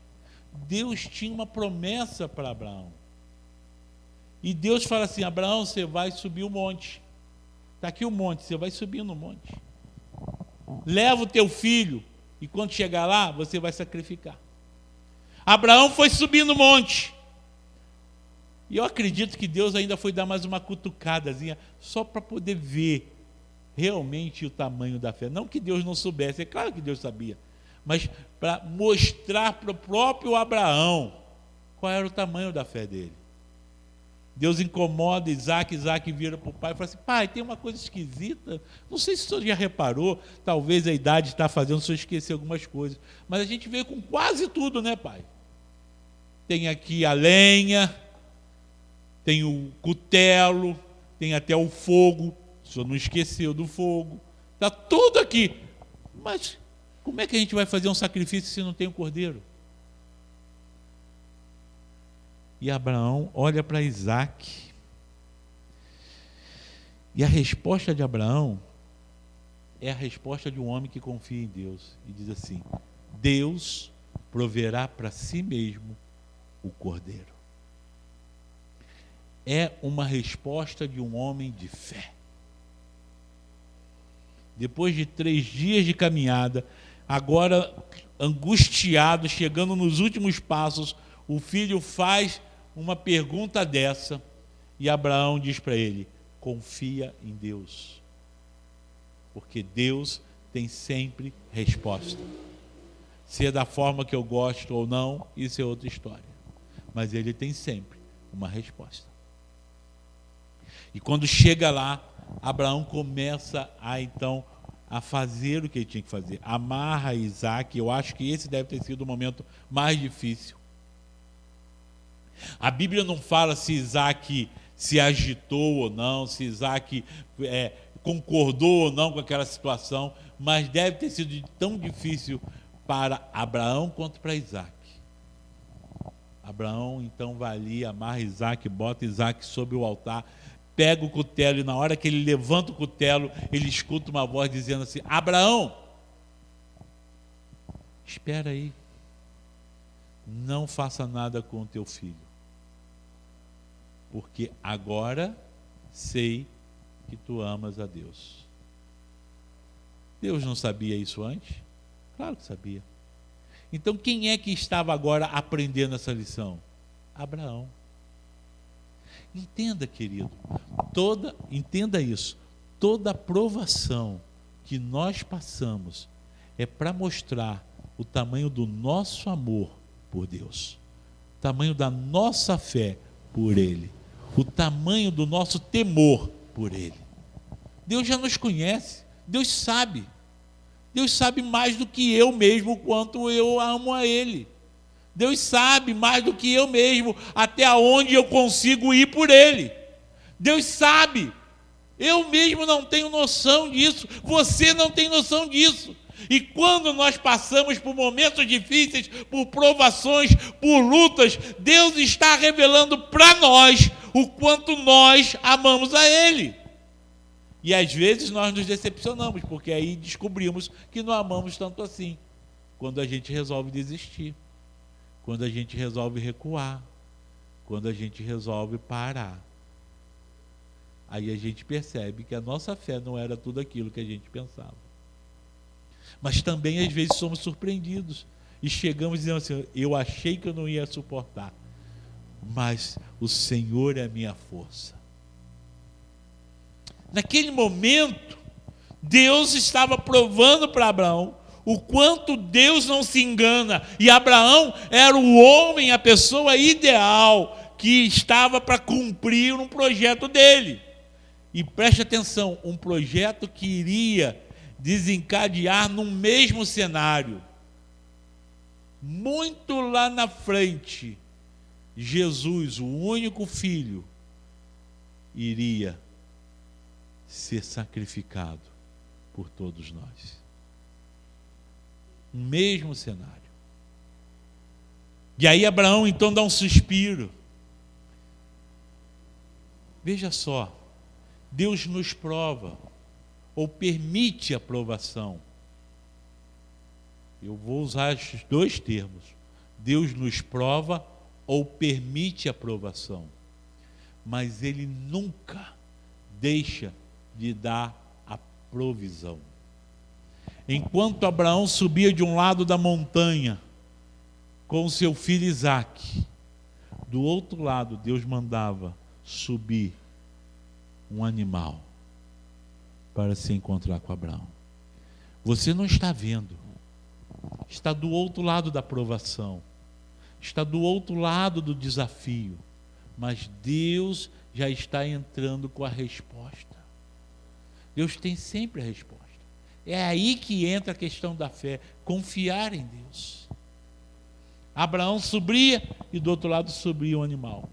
Deus tinha uma promessa para Abraão. E Deus fala assim, Abraão, você vai subir o monte. Está aqui o monte, você vai subir no monte. Leva o teu filho, e quando chegar lá, você vai sacrificar. Abraão foi subir no monte. E eu acredito que Deus ainda foi dar mais uma cutucadazinha, só para poder ver realmente o tamanho da fé. Não que Deus não soubesse, é claro que Deus sabia, mas para mostrar para o próprio Abraão qual era o tamanho da fé dele. Deus incomoda Isaac, Isaac vira para o pai e fala assim: pai, tem uma coisa esquisita, não sei se o senhor já reparou, talvez a idade está fazendo o senhor esquecer algumas coisas, mas a gente veio com quase tudo, né, pai? Tem aqui a lenha, tem o cutelo, tem até o fogo, o senhor não esqueceu do fogo, está tudo aqui, mas como é que a gente vai fazer um sacrifício se não tem o cordeiro? E Abraão olha para Isaac. E a resposta de Abraão é a resposta de um homem que confia em Deus. E diz assim: Deus proverá para si mesmo o cordeiro. É uma resposta de um homem de fé. Depois de 3 dias de caminhada, agora angustiado, chegando nos últimos passos, o filho faz uma pergunta dessa, e Abraão diz para ele: confia em Deus, porque Deus tem sempre resposta. Se é da forma que eu gosto ou não, isso é outra história, mas ele tem sempre uma resposta. E quando chega lá, Abraão começa a fazer o que ele tinha que fazer, amarra Isaac. Eu acho que esse deve ter sido o momento mais difícil. A Bíblia não fala se Isaac se agitou ou não, se Isaac concordou ou não com aquela situação, mas deve ter sido tão difícil para Abraão quanto para Isaac. Abraão então vai ali, amarra Isaac, bota Isaac sobre o altar, pega o cutelo, e na hora que ele levanta o cutelo, ele escuta uma voz dizendo assim: Abraão, espera aí, não faça nada com o teu filho, porque agora sei que tu amas a Deus. Deus não sabia isso antes? Claro que sabia. Então quem é que estava agora aprendendo essa lição? Abraão. Entenda, querido, entenda isso, toda provação que nós passamos é para mostrar o tamanho do nosso amor por Deus, o tamanho da nossa fé por Ele, o tamanho do nosso temor por Ele. Deus já nos conhece, Deus sabe mais do que eu mesmo o quanto eu amo a Ele. Deus sabe mais do que eu mesmo até onde eu consigo ir por Ele. Deus sabe, eu mesmo não tenho noção disso, você não tem noção disso. E quando nós passamos por momentos difíceis, por provações, por lutas, Deus está revelando para nós o quanto nós amamos a Ele. E às vezes nós nos decepcionamos, porque aí descobrimos que não amamos tanto assim, quando a gente resolve desistir, quando a gente resolve recuar, quando a gente resolve parar. Aí a gente percebe que a nossa fé não era tudo aquilo que a gente pensava. Mas também às vezes somos surpreendidos e chegamos dizendo assim: eu achei que eu não ia suportar, mas o Senhor é a minha força. Naquele momento, Deus estava provando para Abraão o quanto Deus não se engana, e Abraão era o homem, a pessoa ideal que estava para cumprir um projeto dele. E preste atenção, um projeto que iria desencadear no mesmo cenário. Muito lá na frente, Jesus, o único filho, iria ser sacrificado por todos nós. O mesmo cenário. E aí Abraão então dá um suspiro. Veja só, Deus nos prova, ou permite a provação. Eu vou usar os 2 termos. Deus nos prova ou permite a provação. Mas Ele nunca deixa de dar a provisão. Enquanto Abraão subia de um lado da montanha com o seu filho Isaque, do outro lado Deus mandava subir um animal para se encontrar com Abraão. Você não está vendo, está do outro lado da provação, está do outro lado do desafio, mas Deus já está entrando com a resposta. Deus tem sempre a resposta. É aí que entra a questão da fé, confiar em Deus. Abraão subia e do outro lado subia um animal.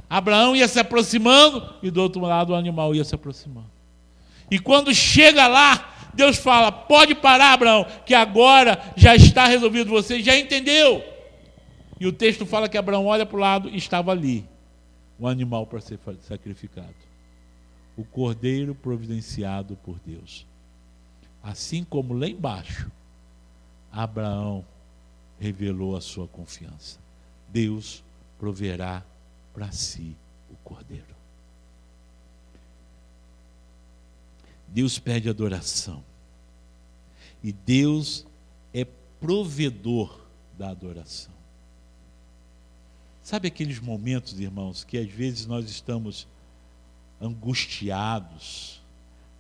Abraão ia se aproximando e do outro lado o animal ia se aproximando. E quando chega lá, Deus fala: pode parar, Abraão, que agora já está resolvido, você já entendeu. E o texto fala que Abraão olha para o lado e estava ali o animal para ser sacrificado. O cordeiro providenciado por Deus. Assim como lá embaixo, Abraão revelou a sua confiança. Deus proverá para si o cordeiro. Deus pede adoração. E Deus é provedor da adoração. Sabe aqueles momentos, irmãos, que às vezes nós estamos angustiados,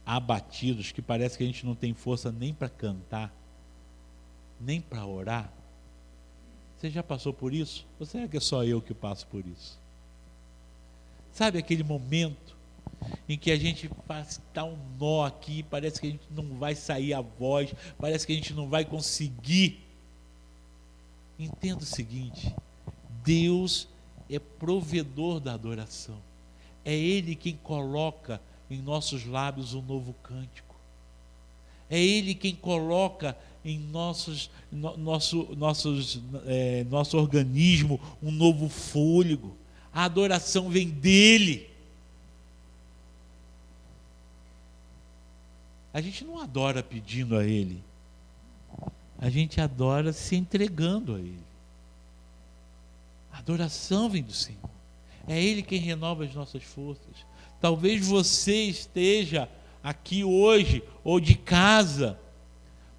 abatidos, que parece que a gente não tem força nem para cantar, nem para orar? Você já passou por isso? Ou será que é só eu que passo por isso? Sabe aquele momento em que a gente dá um nó aqui, parece que a gente não vai sair a voz, parece que a gente não vai conseguir? Entenda o seguinte: Deus é provedor da adoração. É Ele quem coloca em nossos lábios um novo cântico. É Ele quem coloca em nosso organismo um novo fôlego. A adoração vem dEle. A gente não adora pedindo a Ele. A gente adora se entregando a Ele. A adoração vem do Senhor. É Ele quem renova as nossas forças. Talvez você esteja aqui hoje, ou de casa,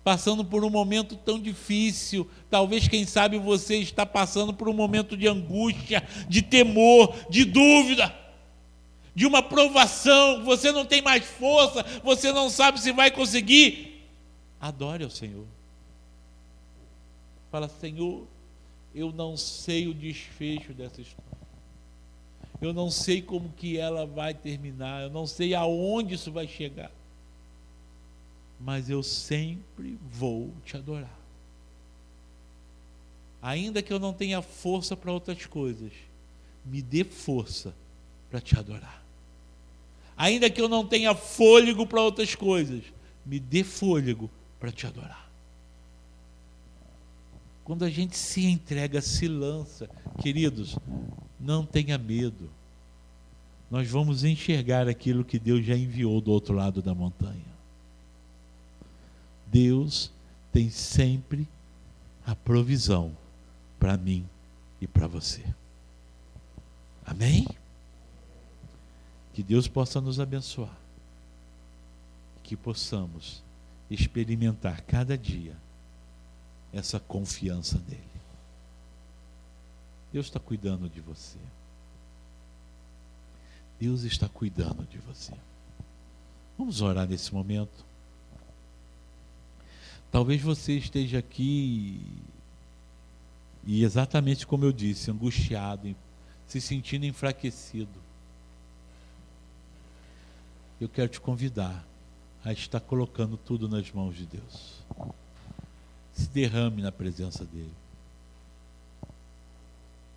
passando por um momento tão difícil. Talvez, quem sabe, você está passando por um momento de angústia, de temor, de dúvida, de uma provação. Você não tem mais força, você não sabe se vai conseguir. Adore ao Senhor. Fala: Senhor, eu não sei o desfecho dessa história. Eu não sei como que ela vai terminar. Eu não sei aonde isso vai chegar. Mas eu sempre vou te adorar. Ainda que eu não tenha força para outras coisas, me dê força para te adorar. Ainda que eu não tenha fôlego para outras coisas, me dê fôlego para te adorar. Quando a gente se entrega, se lança, queridos, não tenha medo. Nós vamos enxergar aquilo que Deus já enviou do outro lado da montanha. Deus tem sempre a provisão para mim e para você. Amém? Que Deus possa nos abençoar. Que possamos experimentar cada dia essa confiança nele. Deus está cuidando de você. Deus está cuidando de você. Vamos orar nesse momento. Talvez você esteja aqui e exatamente como eu disse, angustiado, se sentindo enfraquecido. Eu quero te convidar a estar colocando tudo nas mãos de Deus. Se derrame na presença dele.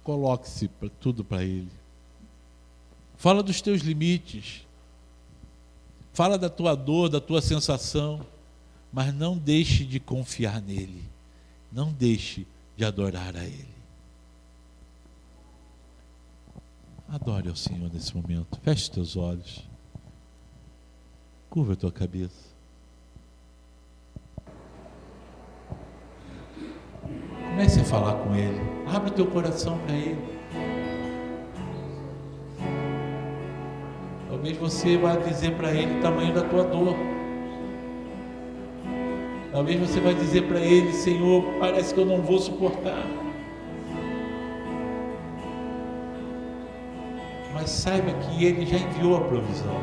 Coloque-se tudo para ele. Fala dos teus limites. Fala da tua dor, da tua sensação. Mas não deixe de confiar nele. Não deixe de adorar a ele. Adore ao Senhor nesse momento. Feche os teus olhos. Curva a tua cabeça. Comece a falar com ele. Abre o teu coração para ele. Talvez você vá dizer para ele o tamanho da tua dor. Talvez você vai dizer para ele: Senhor, parece que eu não vou suportar. Mas saiba que ele já enviou a provisão.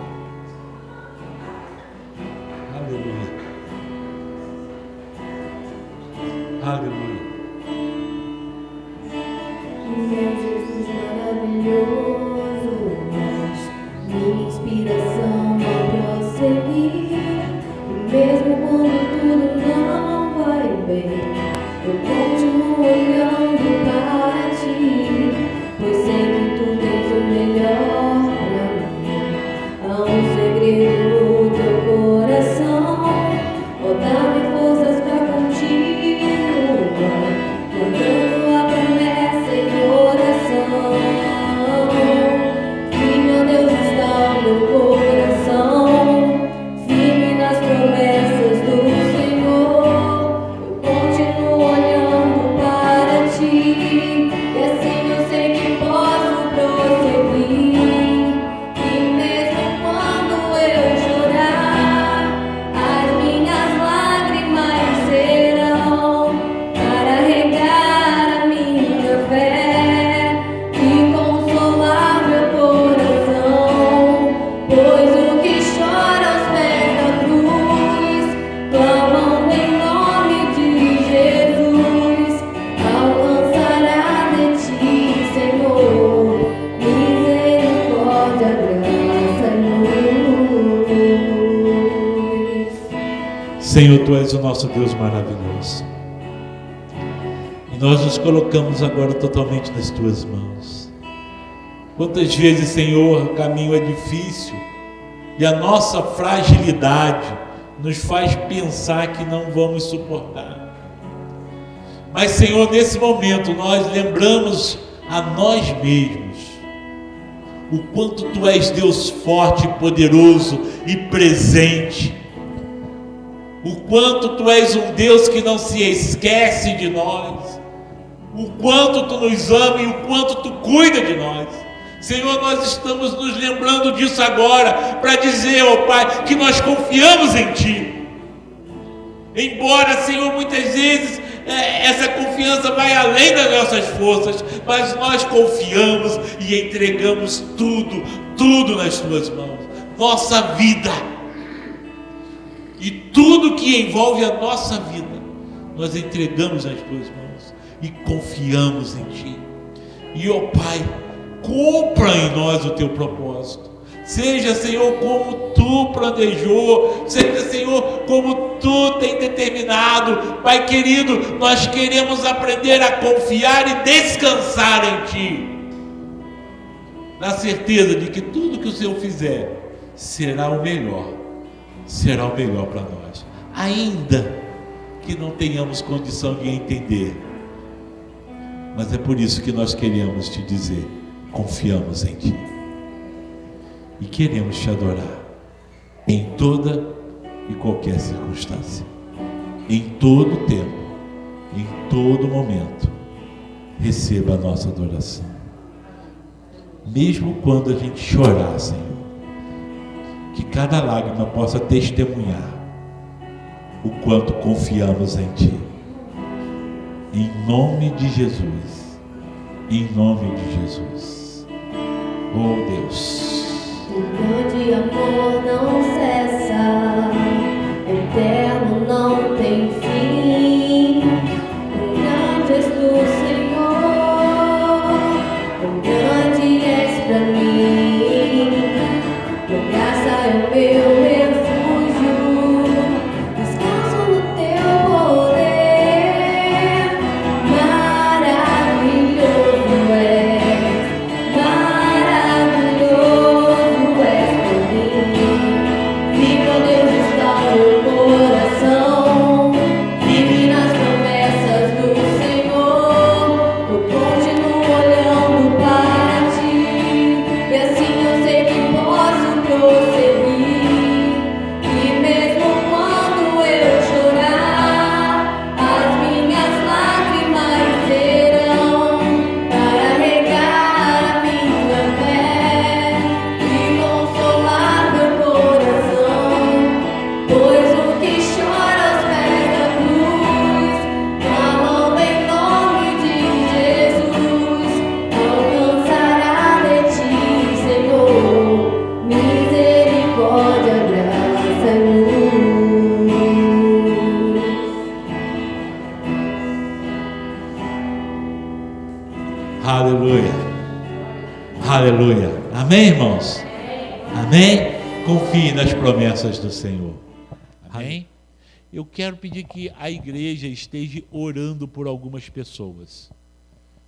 Aleluia. Aleluia. Jesus maravilhoso. mesmo quando tudo não vai bem, eu continuo olhando para ti, pois sei que tu tens o melhor pra mim. Há um segredo no teu coração, ó, dá-me forças pra continuar, guardando a promessa em oração. Sim, meu Deus, está o meu coração, firme nas promessas do Senhor. Eu continuo olhando para ti, e assim eu sei que posso prosseguir. E mesmo quando eu chorar, as minhas lágrimas serão para regar a minha fé e consolar meu coração. Pois o que chora aos pés da cruz, clamando em nome de Jesus, alcançará de ti, Senhor, misericórdia, graça e luz. Senhor, Tu és o nosso Deus maravilhoso. E nós nos colocamos agora totalmente nas Tuas mãos. Quantas vezes, Senhor, o caminho é difícil e a nossa fragilidade nos faz pensar que não vamos suportar. Mas, Senhor, nesse momento nós lembramos a nós mesmos o quanto Tu és Deus forte, poderoso e presente. O quanto Tu és um Deus que não se esquece de nós. O quanto Tu nos ama e o quanto Tu cuida de nós. Senhor, nós estamos nos lembrando disso agora, para dizer, ó Pai, que nós confiamos em Ti. Embora, Senhor, muitas vezes essa confiança vai além das nossas forças, mas nós confiamos e entregamos tudo nas Tuas mãos. Nossa vida e tudo que envolve a nossa vida, nós entregamos nas Tuas mãos e confiamos em Ti. E, ó Pai, cumpra em nós o Teu propósito. Seja, Senhor, como Tu planejou, seja, Senhor, como Tu tem determinado. Pai querido, nós queremos aprender a confiar e descansar em Ti, na certeza de que tudo que o Senhor fizer será o melhor para nós, ainda que não tenhamos condição de entender. Mas é por isso que nós queremos Te dizer: confiamos em Ti e queremos Te adorar em toda e qualquer circunstância, em todo tempo, em todo momento. Receba a nossa adoração, mesmo quando a gente chorar, Senhor, que cada lágrima possa testemunhar o quanto confiamos em Ti. Em nome de Jesus, em nome de Jesus. Oh Deus, O grande amor não cessa, eterno não tem fim. O grande és Tu, Senhor, o grande és pra mim. Tua graça é o meu refúgio, descanso no Teu poder. Maravilhoso és, maravilhoso és por mim. Viva Deus está no coração, vive nas promessas do Senhor. Eu continuo olhando para Ti, e assim eu sei que posso prosseguir. E mesmo quando eu chorar, as minhas lágrimas serão para regar a minha fé e consolar meu coração. Pois o que chora aos pés da cruz, clamando em nome de Jesus, alcançará de Ti, Senhor, misericórdia, graça e luz. aleluia, aleluia. Amém, irmãos? Amém? Confie nas promessas do Senhor. Amém? Eu quero pedir que a igreja esteja orando por algumas pessoas,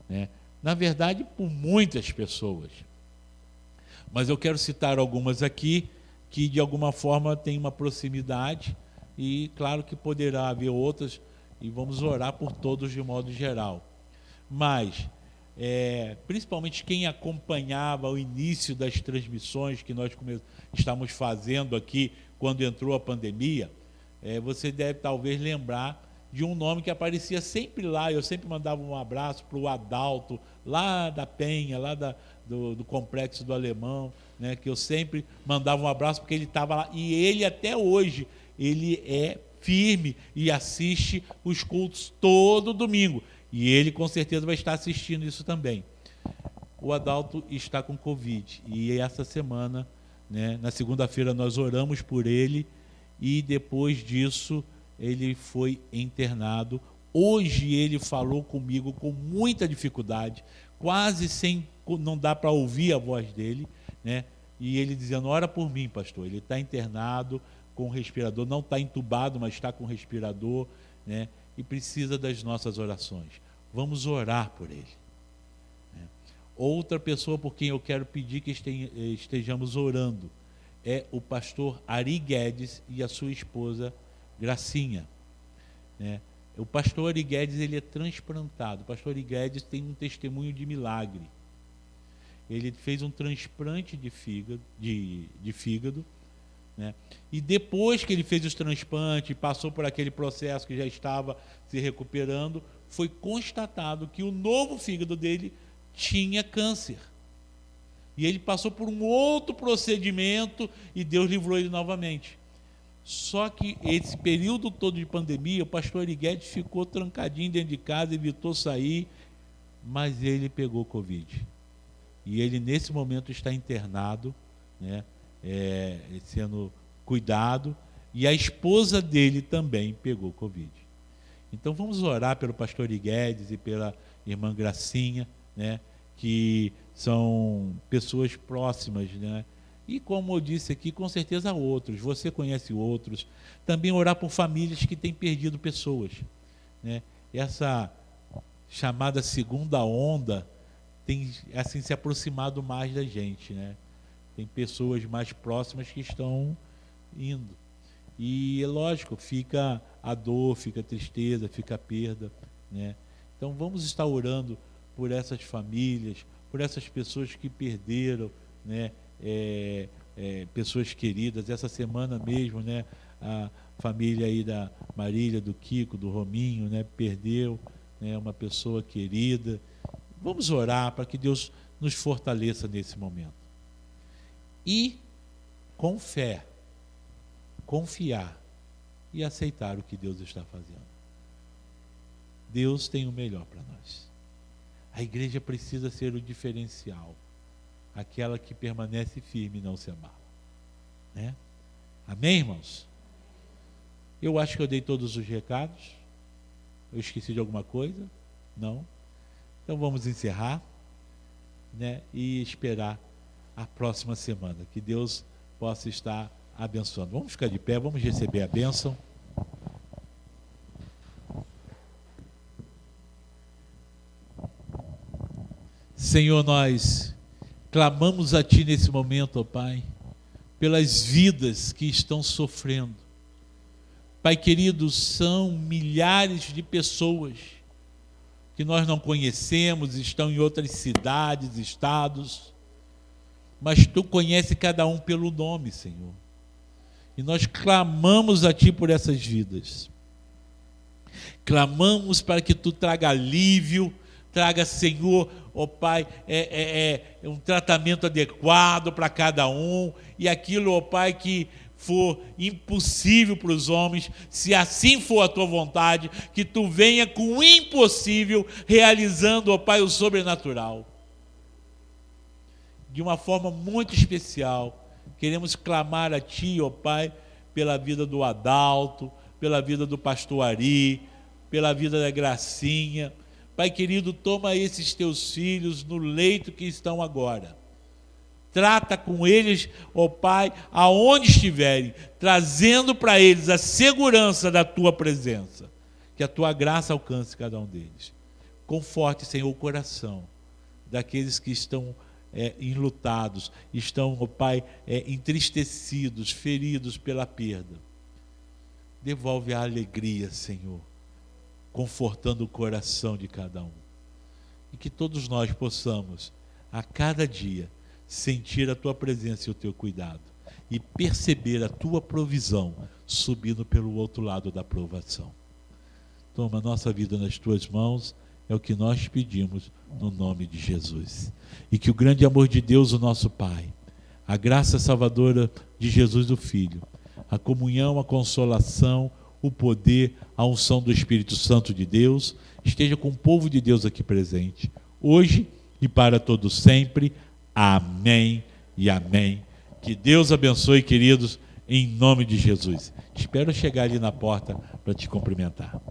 né? Na verdade, por muitas pessoas. Mas eu quero citar algumas aqui que de alguma forma têm uma proximidade e claro que poderá haver outras e vamos orar por todos de modo geral. Mas, principalmente quem acompanhava o início das transmissões que nós estamos fazendo aqui quando entrou a pandemia, você deve talvez lembrar de um nome que aparecia sempre lá. Eu sempre mandava um abraço para o Adalto, lá da Penha, lá do Complexo do Alemão, né, que eu sempre mandava um abraço porque ele estava lá. E ele até hoje, ele é firme e assiste os cultos todo domingo. E ele com certeza vai estar assistindo isso também. O Adalto está com Covid e essa semana, né, na segunda-feira nós oramos por ele e depois disso ele foi internado. Hoje ele falou comigo com muita dificuldade, quase não dá para ouvir a voz dele, né? E ele dizendo: ora por mim, pastor. Ele está internado com respirador, não está entubado, mas está com respirador, né? E precisa das nossas orações. Vamos orar por ele, né? Outra pessoa por quem eu quero pedir que estejamos orando é o pastor Ari Guedes e a sua esposa Gracinha, né? O pastor Ari Guedes, ele é transplantado. O pastor Ari Guedes tem um testemunho de milagre. Ele fez um transplante de fígado, né? E depois que ele fez os transplantes, passou por aquele processo que já estava se recuperando, foi constatado que o novo fígado dele tinha câncer. E ele passou por um outro procedimento e Deus livrou ele novamente. Só que esse período todo de pandemia, o pastor Ari Guedes ficou trancadinho dentro de casa, evitou sair, mas ele pegou Covid. E ele nesse momento está internado, né, sendo cuidado, e a esposa dele também pegou Covid. Então vamos orar pelo pastor Ari Guedes e pela irmã Gracinha, né, que são pessoas próximas, né? E como eu disse aqui, com certeza outros, você conhece outros. Também orar por famílias que têm perdido pessoas, né? Essa chamada segunda onda tem assim se aproximado mais da gente, né? Tem pessoas mais próximas que estão indo. E é lógico, fica a dor, fica a tristeza, fica a perda, né? Então vamos estar orando por essas famílias, por essas pessoas que perderam, né? Pessoas queridas. Essa semana mesmo, né, a família aí da Marília, do Kiko, do Rominho, né, perdeu, né, uma pessoa querida. Vamos orar para que Deus nos fortaleça nesse momento. E, com fé, confiar e aceitar o que Deus está fazendo. Deus tem o melhor para nós. A igreja precisa ser o diferencial, aquela que permanece firme e não se abala, né? Amém, irmãos? Eu acho que eu dei todos os recados. Eu esqueci de alguma coisa? Não? Então vamos encerrar, né, e esperar a próxima semana, que Deus possa estar abençoando. Vamos ficar de pé, vamos receber a bênção. Senhor, nós clamamos a Ti nesse momento, ó Pai, pelas vidas que estão sofrendo. Pai querido, são milhares de pessoas que nós não conhecemos, estão em outras cidades, estados, mas Tu conheces cada um pelo nome, Senhor. E nós clamamos a Ti por essas vidas. Clamamos para que Tu traga alívio, traga, Senhor, ó Pai, um tratamento adequado para cada um, e aquilo, ó Pai, que for impossível para os homens, se assim for a Tua vontade, que Tu venha com o impossível, realizando, ó Pai, o sobrenatural. De uma forma muito especial, queremos clamar a Ti, ó Pai, pela vida do Adalto, pela vida do pastor Ari, pela vida da Gracinha. Pai querido, toma esses Teus filhos no leito que estão agora. Trata com eles, ó Pai, aonde estiverem, trazendo para eles a segurança da Tua presença. Que a Tua graça alcance cada um deles. Conforte, Senhor, o coração daqueles que estão enlutados, estão, ó Pai, entristecidos, feridos pela perda. Devolve a alegria, Senhor, confortando o coração de cada um. E que todos nós possamos, a cada dia, sentir a Tua presença e o Teu cuidado e perceber a Tua provisão subindo pelo outro lado da provação. Toma a nossa vida nas Tuas mãos, é o que nós pedimos no nome de Jesus. E que o grande amor de Deus, o nosso Pai, a graça salvadora de Jesus o Filho, a comunhão, a consolação, o poder, a unção do Espírito Santo de Deus, esteja com o povo de Deus aqui presente, hoje e para todo sempre. Amém e amém. Que Deus abençoe, queridos, em nome de Jesus. Espero chegar ali na porta para te cumprimentar.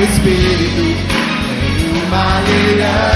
Espírito, em uma aliança.